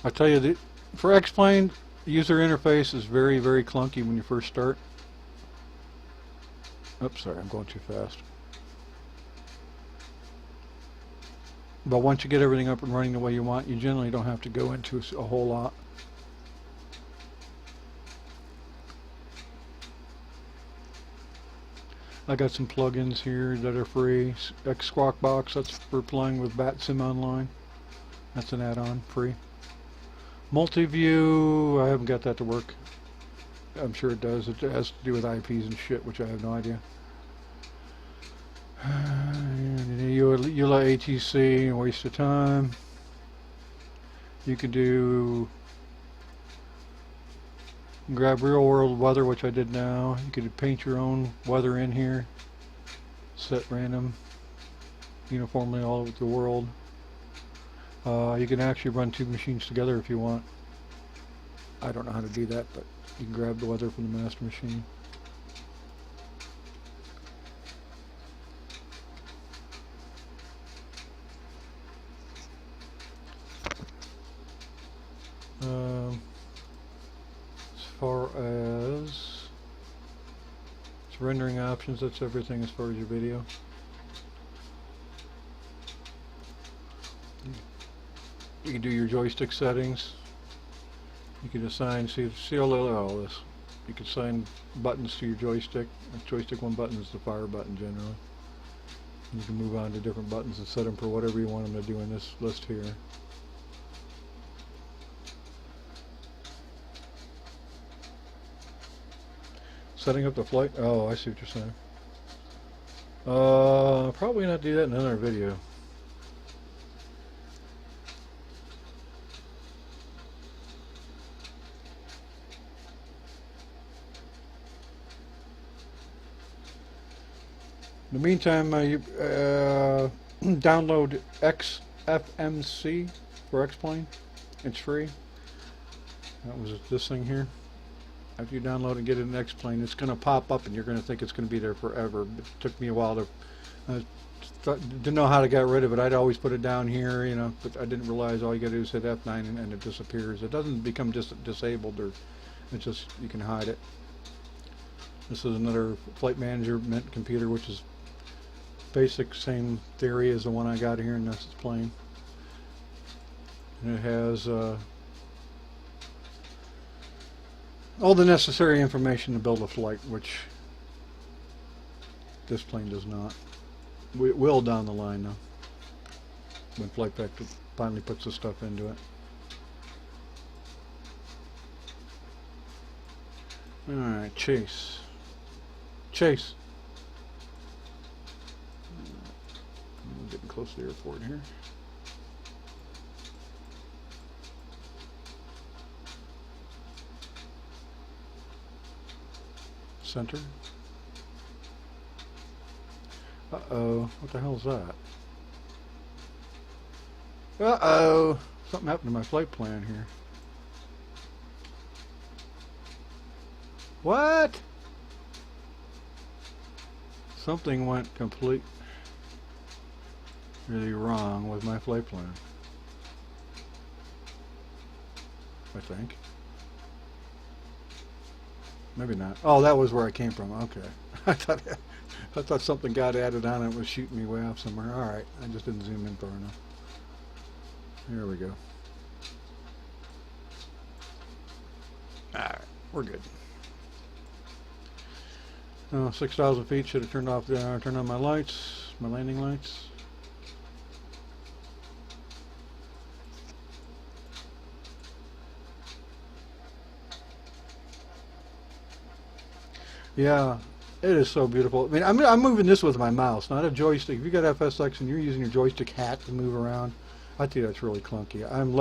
I tell you, for X-Plane, the user interface is very, very clunky when you first start. Oops, sorry, I'm going too fast. But once you get everything up and running the way you want, you generally don't have to go into a whole lot. I got some plugins here that are free. Squawk Box, that's for playing with BatSim Online. That's an add-on, free. Multi-view, I haven't got that to work. I'm sure it does. It has to do with IPs and shit, which I have no idea. EULA ATC, waste of time. You can do grab real world weather, which I did now. You could paint your own weather in here. Set random uniformly all over the world. You can actually run 2 machines together if you want. I don't know how to do that, but you can grab the weather from the master machine. As far as rendering options, that's everything as far as your video. You can do your joystick settings. You can assign, see all this. You can assign buttons to your joystick. Joystick 1 button is the fire button generally. You can move on to different buttons and set them for whatever you want them to do in this list here. Setting up the flight. Oh, I see what you're saying. Probably not do that in another video. In the meantime, download XFMC for X-Plane. It's free. That was this thing here. After you download and get it in X-Plane, it's going to pop up and you're going to think it's going to be there forever. It took me a while to didn't know how to get rid of it. I'd always put it down here, you know, but I didn't realize all you got to do is hit F9 and it disappears. It doesn't become disabled, or it's just you can hide it. This is another flight management computer, which is basic same theory as the one I got here, and that's its plane. And it has all the necessary information to build a flight, which this plane does not. It will down the line, though, when Flight Pack finally puts the stuff into it. Alright, chase. Chase! I'm getting close to the airport here. Center. Uh-oh. What the hell is that? Uh-oh. Something happened to my flight plan here. What? Something went completely wrong with my flight plan, I think. Maybe not. Oh, that was where I came from. Okay. I thought something got added on and it was shooting me way off somewhere. Alright, I just didn't zoom in far enough. Here we go. Alright, we're good. 6,000 feet. Should have turned on my lights, my landing lights. Yeah, it is so beautiful. I mean, I'm moving this with my mouse, not a joystick. If you got FSX and you're using your joystick hat to move around, I think that's really clunky. I'm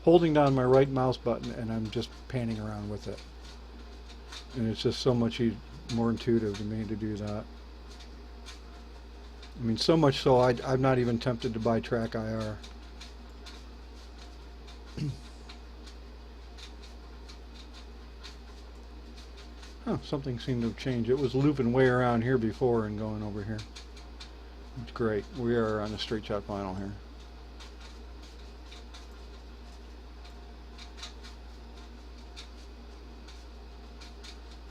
holding down my right mouse button and I'm just panning around with it. And it's just so much more intuitive to me to do that. I mean, so much so I'm not even tempted to buy Track IR. Oh, something seemed to have changed. It was looping way around here before and going over here. It's great. We are on a straight shot final here.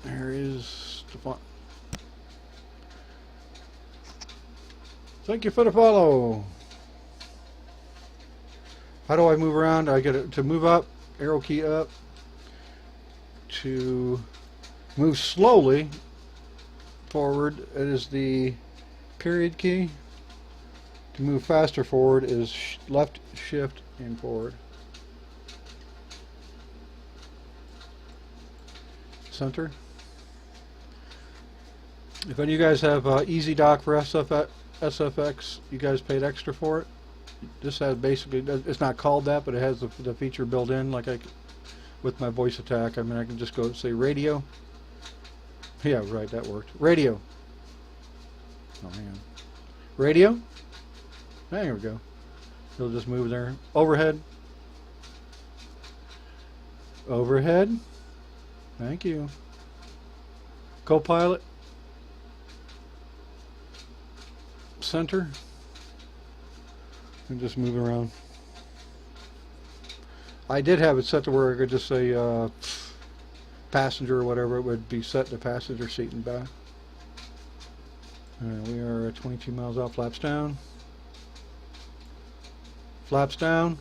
There is the fun. Thank you for the follow. How do I move around? I get it to move up, arrow key up. To move slowly forward, it is the period key. To move faster forward is left shift and forward. Center. If any of you guys have Easy Dock for SFX, you guys paid extra for it. This has basically, it's not called that, but it has the feature built in, like with my voice attack. I mean, I can just go say radio. Yeah, right, that worked. Radio. Oh, hang on. Radio. There we go. It'll just move there. Overhead. Overhead. Thank you. Co-pilot. Center. And just move around. I did have it set to where I could just say passenger or whatever. It would be set to passenger seat and back. We are at 22 miles out. Flaps down. Flaps down.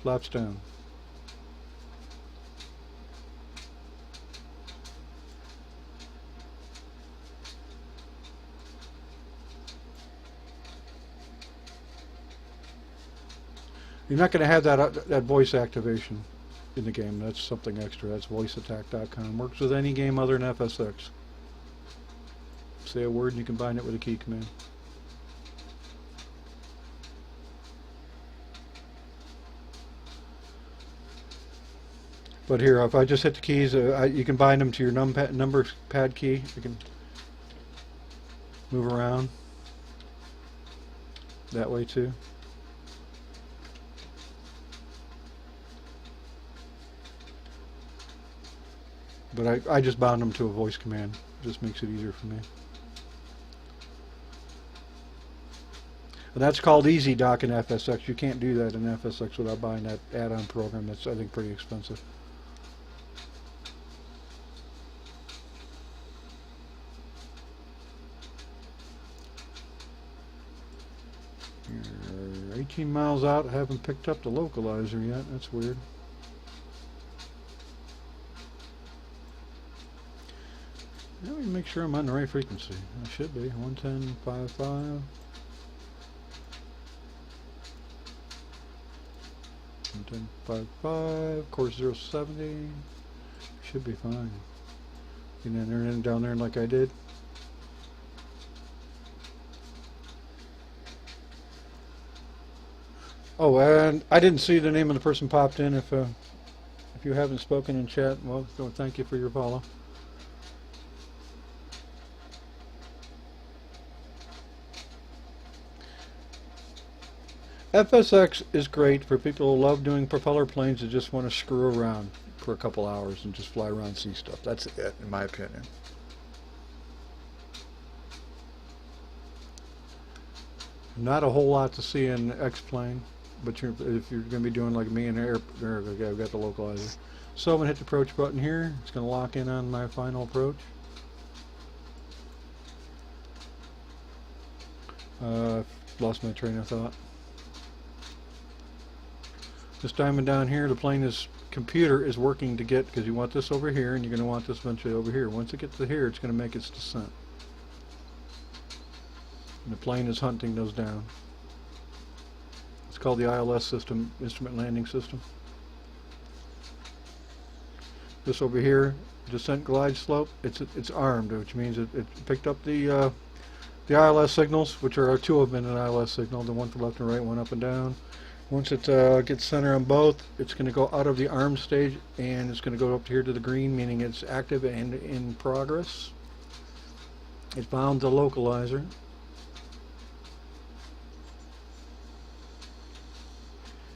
Flaps down. You're not going to have that voice activation in the game. That's something extra. That's voiceattack.com. Works with any game other than FSX. Say a word and you combine it with a key command. But here, if I just hit the keys, you can bind them to your number pad key. You can move around that way too. But I just bound them to a voice command. It just makes it easier for me. And that's called Easy Dock in FSX. You can't do that in FSX without buying that add-on program. That's, I think, pretty expensive. You're 18 miles out. I haven't picked up the localizer yet. That's weird. Let me make sure I'm on the right frequency. I should be. 110.55. 110.55. Course 070. Should be fine. Get in there and down there like I did. Oh, and I didn't see the name of the person popped in. If you haven't spoken in chat, well, thank you for your follow. FSX is great for people who love doing propeller planes that just want to screw around for a couple hours and just fly around and see stuff. That's it, in my opinion. Not a whole lot to see in X-plane, but if you're going to be doing like me in air, okay, I've got the localizer. So I'm going to hit the approach button here. It's going to lock in on my final approach. Lost my train of thought. This diamond down here, the plane's computer is working to get, because you want this over here and you're going to want this eventually over here. Once it gets to here, it's going to make its descent. And the plane is hunting those down. It's called the ILS system, Instrument Landing System. This over here, descent glide slope, it's armed, which means it picked up the ILS signals, which are two of them in an ILS signal, the one for left and right, one up and down. Once it gets center on both, it's going to go out of the arm stage and it's going to go up here to the green, meaning it's active and in progress. It found the localizer.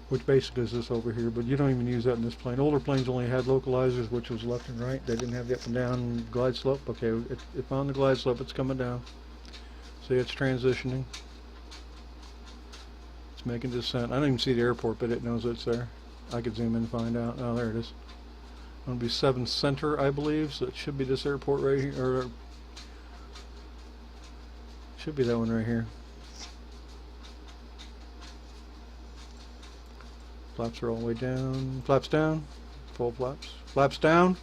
Which basically is this over here, but you don't even use that in this plane. Older planes only had localizers, which was left and right. They didn't have the up and down glide slope. Okay, it found the glide slope. It's coming down. See, it's transitioning. Making descent. I don't even see the airport, but it knows it's there. I could zoom in and find out. Oh, there it is. It's going to be 7 center, I believe, so it should be this airport right here, or should be that one right here. Flaps are all the way down. Flaps down. Full flaps. Flaps down.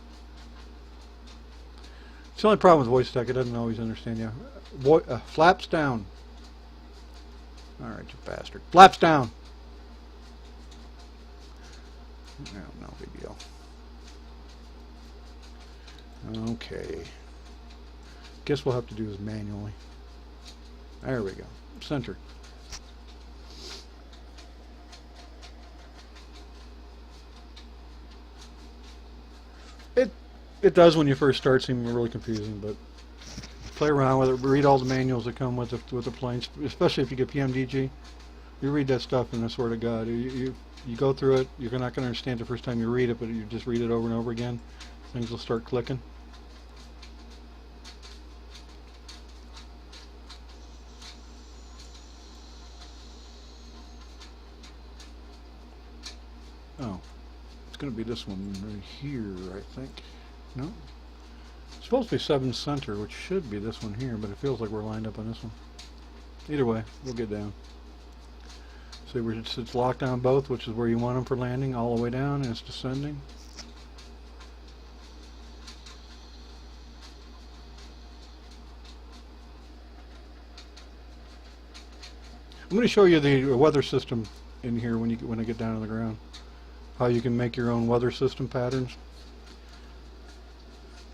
It's the only problem with voice tech, it doesn't always understand you. Flaps down. Alright, you bastard. Flaps down! No big deal. Okay. Guess we'll have to do this manually. There we go. Center. It does when you first start seem really confusing, but play around with it. Read all the manuals that come with the planes, especially if you get PMDG. You read that stuff, and I swear to God, you go through it. You're not going to understand the first time you read it, but you just read it over and over again. Things will start clicking. Oh, it's going to be this one right here, I think. No? It's supposed to be 7 center, which should be this one here, but it feels like we're lined up on this one. Either way, we'll get down. See, it's locked on both, which is where you want them for landing, all the way down, and it's descending. I'm going to show you the weather system in here when I get down to the ground. How you can make your own weather system patterns.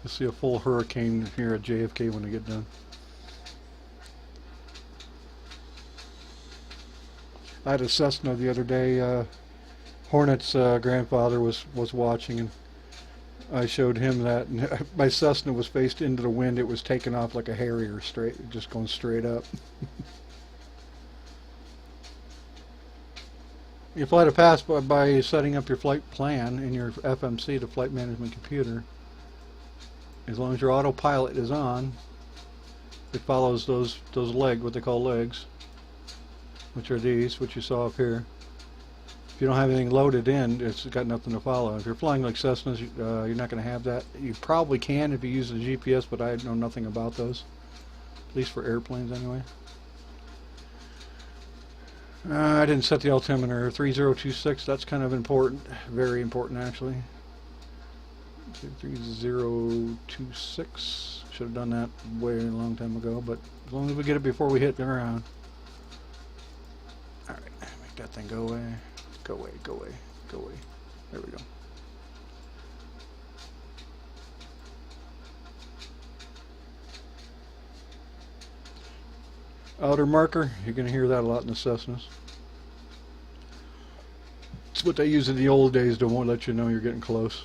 You'll see a full hurricane here at JFK when I get done. I had a Cessna the other day. Hornet's grandfather was watching, and I showed him that. And my Cessna was faced into the wind. It was taking off like a Harrier, just going straight up. You fly to pass by setting up your flight plan in your FMC, the flight management computer. As long as your autopilot is on, it follows those legs, what they call legs, which are these, which you saw up here. If you don't have anything loaded in, it's got nothing to follow. If you're flying like Cessnas, you're not going to have that. You probably can if you use the GPS, but I know nothing about those, at least for airplanes anyway. I didn't set the altimeter. 3026, that's kind of important, very important actually. 3026, should have done that way a long time ago, but as long as we get it before we hit the ground. Alright, make that thing go away. Go away, go away, go away. There we go. Outer marker, you're going to hear that a lot in the Cessnas. It's what they used in the old days to won't let you know you're getting close.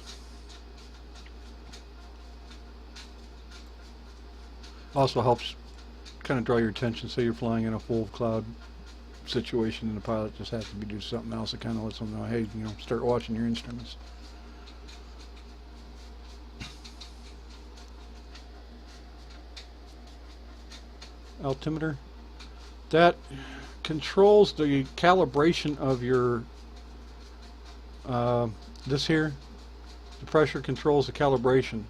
Also helps kind of draw your attention. Say you're flying in a full cloud situation and the pilot just has to be doing something else. It kind of lets them know, hey, start watching your instruments. Altimeter. That controls the calibration of your this here. The pressure controls the calibration.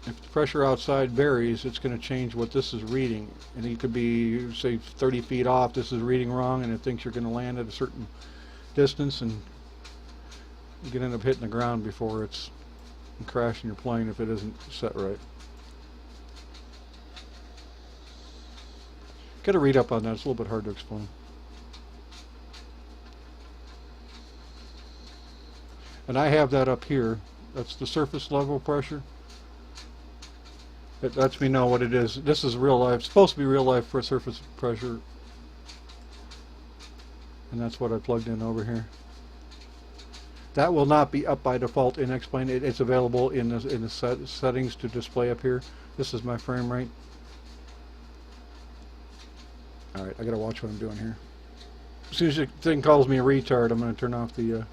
If the pressure outside varies, it's going to change what this is reading. And it could be, say, 30 feet off, this is reading wrong, and it thinks you're going to land at a certain distance, and you can end up hitting the ground before it's crashing your plane if it isn't set right. Got to read up on that. It's a little bit hard to explain. And I have that up here. That's the surface level pressure. It lets me know what it is. This is real life. It's supposed to be real life for surface pressure. and that's what I plugged in over here. That will not be up by default in X-Plane. It's available in the settings to display up here. This is my frame rate. Alright, I gotta watch what I'm doing here. As soon as the thing calls me a retard, I'm gonna turn off the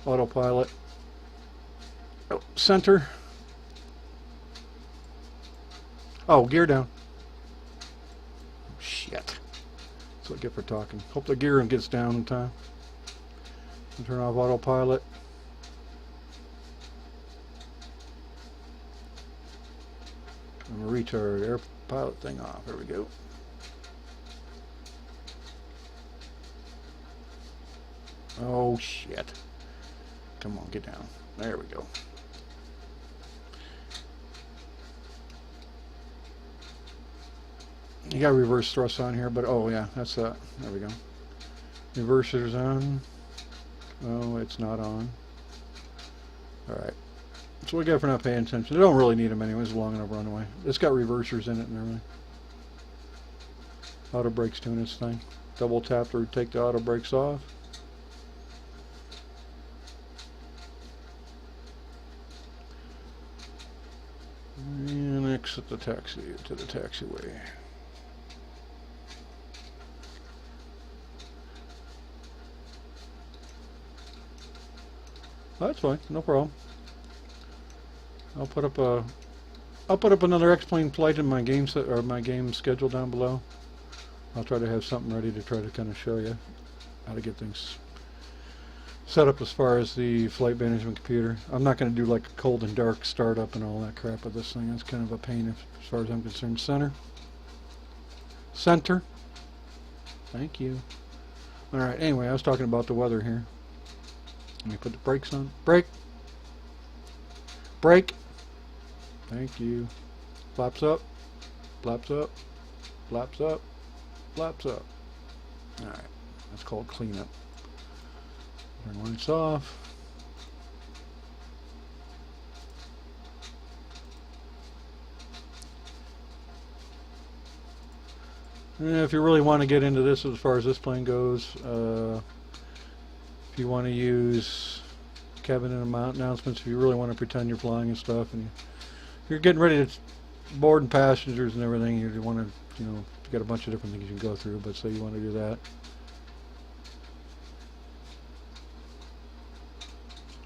autopilot. Oh, center. Oh, gear down. Shit. That's what I get for talking. Hope the gear gets down in time. I'll turn off autopilot. I'm a retard. Air pilot thing off. There we go. Oh shit. Come on, get down. There we go. You got reverse thrust on here, but oh yeah, that's that. There we go. Reverser's on. Oh, it's not on. Alright. So we got for not paying attention. They don't really need them anyway. It's a long enough runway. It's got reversers in it and everything. Auto brakes doing its thing. Double tap to take the auto brakes off. And exit the taxi to the taxiway. Oh, that's fine, no problem. I'll put up another X-Plane flight in my game set or my game schedule down below. I'll try to have something ready to try to kind of show you how to get things set up as far as the flight management computer. I'm not going to do like a cold and dark startup and all that crap with this thing. That's kind of a pain as far as I'm concerned. Center. Center. Thank you. Alright, anyway, I was talking about the weather here. Let me put the brakes on. Brake. Brake. Thank you. Flaps up. Flaps up. Flaps up. Flaps up. Alright. That's called cleanup. Turn lights off. And if you really want to get into this as far as this plane goes, if you want to use cabin and announcements, if you really want to pretend you're flying and stuff, and you're getting ready to board and passengers and everything, you want to, you know, you got a bunch of different things you can go through, but say you want to do that.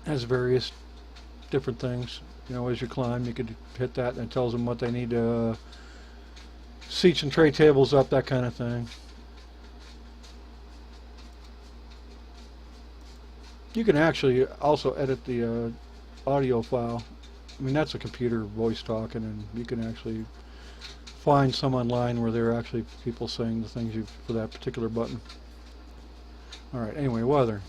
Has various different things. You know, as you climb, you could hit that and it tells them what they need to seats and tray tables up, that kind of thing. You can actually also edit the audio file. I mean, that's a computer voice talking, and you can actually find some online where there are actually people saying the things for that particular button. Alright, anyway, weather.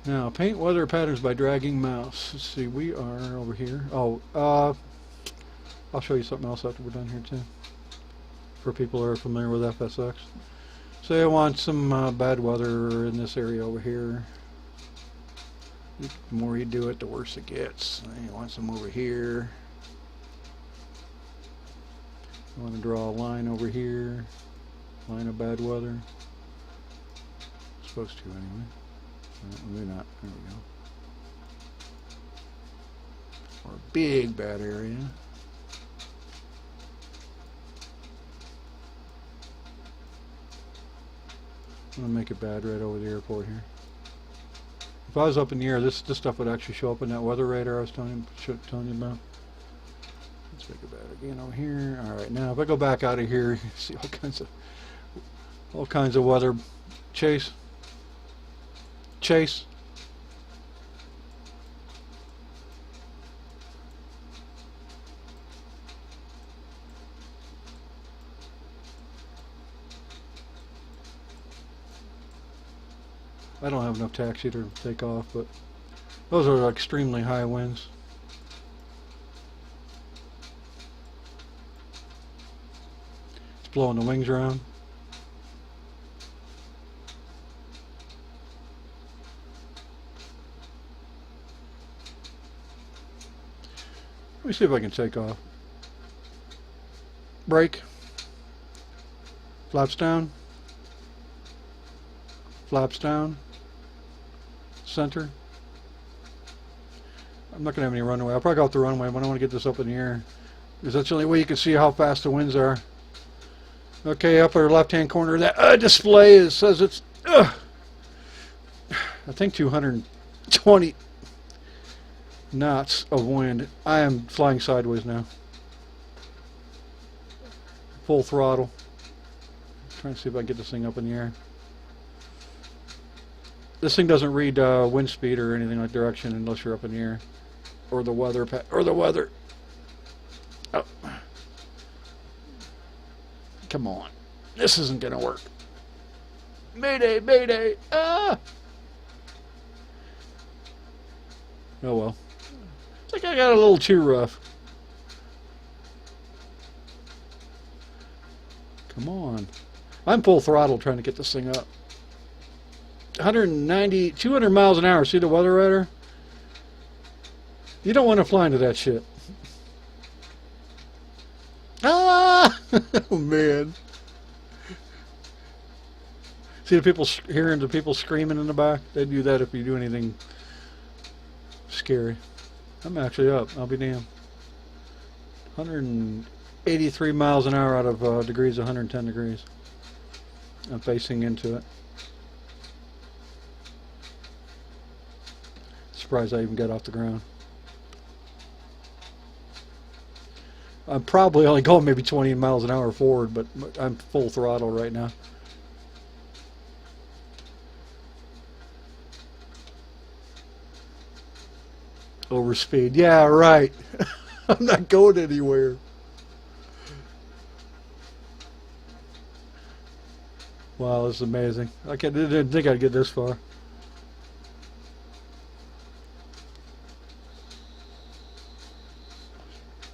Now, paint weather patterns by dragging mouse. Let's see, we are over here. Oh, I'll show you something else after we're done here too, for people who are familiar with FSX. Say I want some bad weather in this area over here. The more you do it, the worse it gets. You want some over here. I want to draw a line over here. Line of bad weather. Supposed to anyway. Maybe not. There we go. Or a big bad area. I'm going to make it bad right over the airport here. If I was up in the air, this stuff would actually show up in that weather radar I was telling you about. Let's make it bad again over here. Alright, now if I go back out of here, you see all kinds of weather. Chase. Chase. I don't have enough taxi to take off, but those are extremely high winds. It's blowing the wings around. Let me see if I can take off. Brake. Flaps down. Flaps down. Center. I'm not going to have any runway. I'll probably go off the runway, but I want to get this up in the air, because that's the only way you can see how fast the winds are. Okay, upper left-hand corner of that display, it says it's, I think 220 knots of wind. I am flying sideways now. Full throttle. Trying to see if I can get this thing up in the air. This thing doesn't read wind speed or anything like direction unless you're up in the air. Or the weather, Oh. Come on. This isn't going to work. Mayday, mayday. Ah! Oh well. I think I got a little too rough. Come on. I'm full throttle trying to get this thing up. 190, 200 miles an hour. See the weather radar? You don't want to fly into that shit. Ah! Oh, man. See the people, hearing the people screaming in the back? They do that if you do anything scary. I'm actually up. I'll be damned. 183 miles an hour out of degrees, 110 degrees. I'm facing into it. Surprised I even got off the ground. I'm probably only going maybe 20 miles an hour forward, but I'm full throttle right now. Overspeed. Yeah, right. I'm not going anywhere. Wow, this is amazing. I didn't think I'd get this far.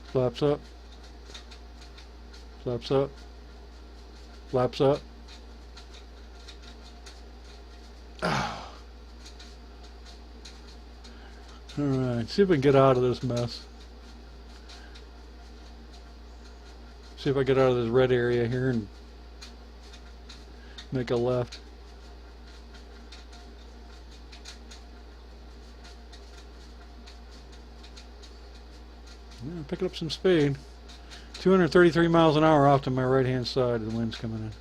Flaps up. Flaps up. Flaps up. Oh. Alright, see if we can get out of this mess. See if I get out of this red area here and make a left. Yeah, picking up some speed. 233 miles an hour off to my right hand side. The wind's coming in.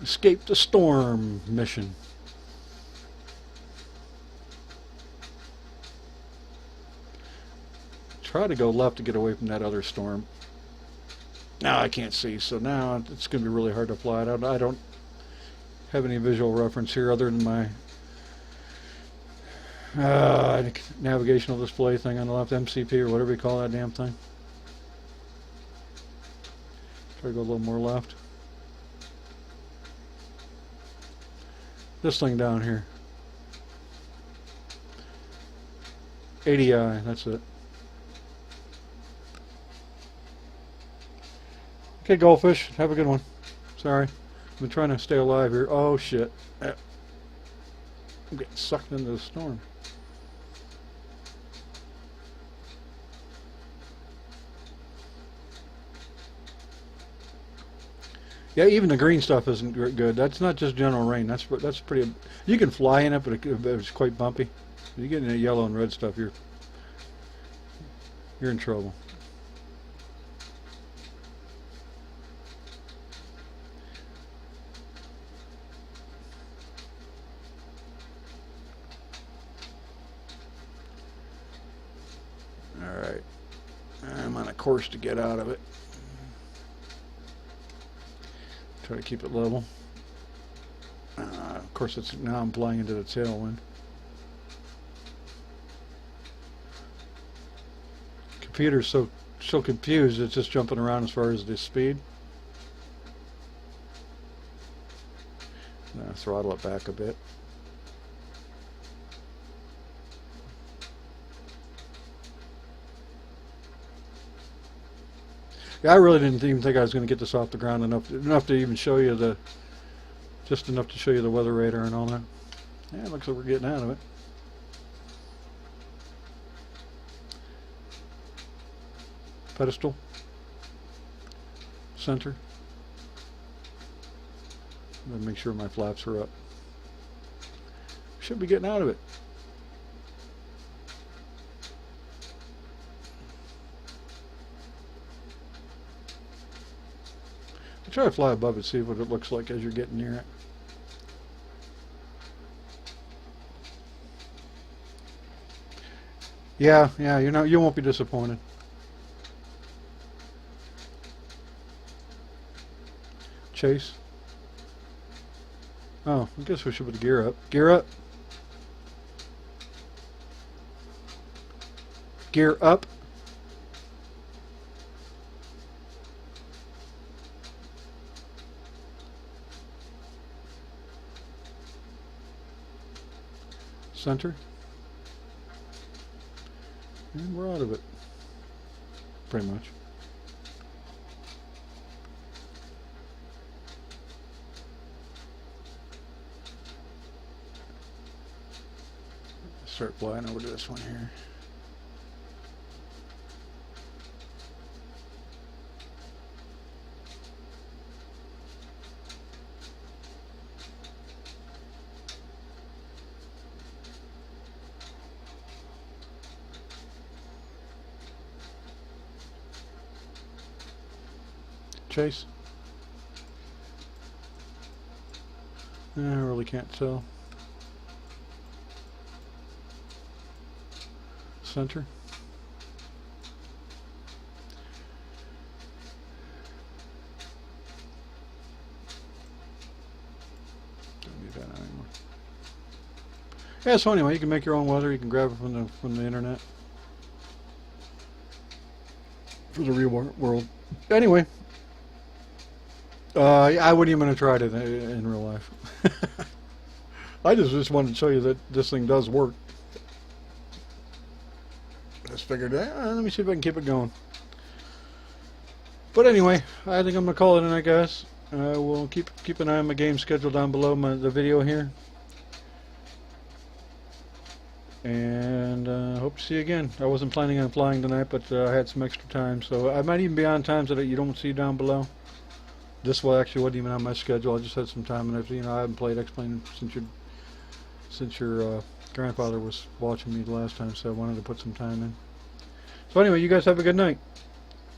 Escape the storm mission. Try to go left to get away from that other storm. Now I can't see, so now it's going to be really hard to fly. I don't have any visual reference here other than my navigational display thing on the left, MCP or whatever you call that damn thing. Try to go a little more left. This thing down here. 80i, that's it. Okay, goldfish, have a good one. Sorry, I've been trying to stay alive here. Oh shit. I'm getting sucked into the storm. Yeah, even the green stuff isn't good. That's not just general rain. That's pretty. You can fly in it, but it's quite bumpy. If you get into yellow and red stuff, you're in trouble. All right, I'm on a course to get out of it. Try to keep it level. Of course, now I'm flying into the tailwind. Computer's so confused, it's just jumping around as far as the speed. Now throttle it back a bit. Yeah, I really didn't even think I was going to get this off the ground enough to even show you just enough to show you the weather radar and all that. Yeah, it looks like we're getting out of it. pedestal, center. Then make sure my flaps are up. Should be getting out of it. Try to fly above it, see what it looks like as you're getting near it. Yeah, you won't be disappointed. Chase. Oh, I guess we should put the gear up. Gear up. Gear up. Center. And we're out of it. Pretty much. Start flying over to this one here. Chase. I really can't tell. Center. Don't need that anymore. Yeah, so anyway, you can make your own weather. You can grab it from the internet for the real world. Anyway. I wasn't even going to try it in real life. I just wanted to show you that this thing does work. Just figured, let me see if I can keep it going. But anyway, I think I'm going to call it a night, guys. We'll keep an eye on my game schedule down below the video here. And hope to see you again. I wasn't planning on flying tonight, but I had some extra time. So I might even be on times that you don't see down below. This one actually wasn't even on my schedule. I just had some time, and I haven't played X-Plane since your grandfather was watching me the last time, so I wanted to put some time in. So anyway, you guys have a good night.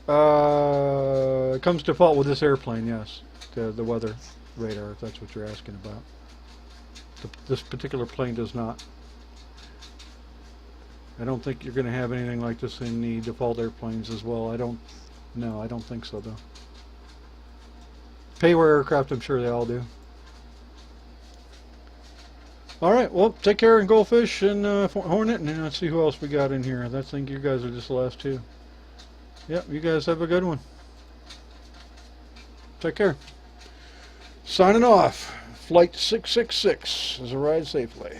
It comes default with this airplane, yes, the weather radar, if that's what you're asking about. This particular plane does not. I don't think you're going to have anything like this in the default airplanes as well. I don't think so though. Payware aircraft, I'm sure they all do. Alright, well, take care and Goldfish and Hornet, and let's see who else we got in here. I think you guys are just the last two. Yep, you guys have a good one. Take care. Signing off. Flight 666 is a ride safely.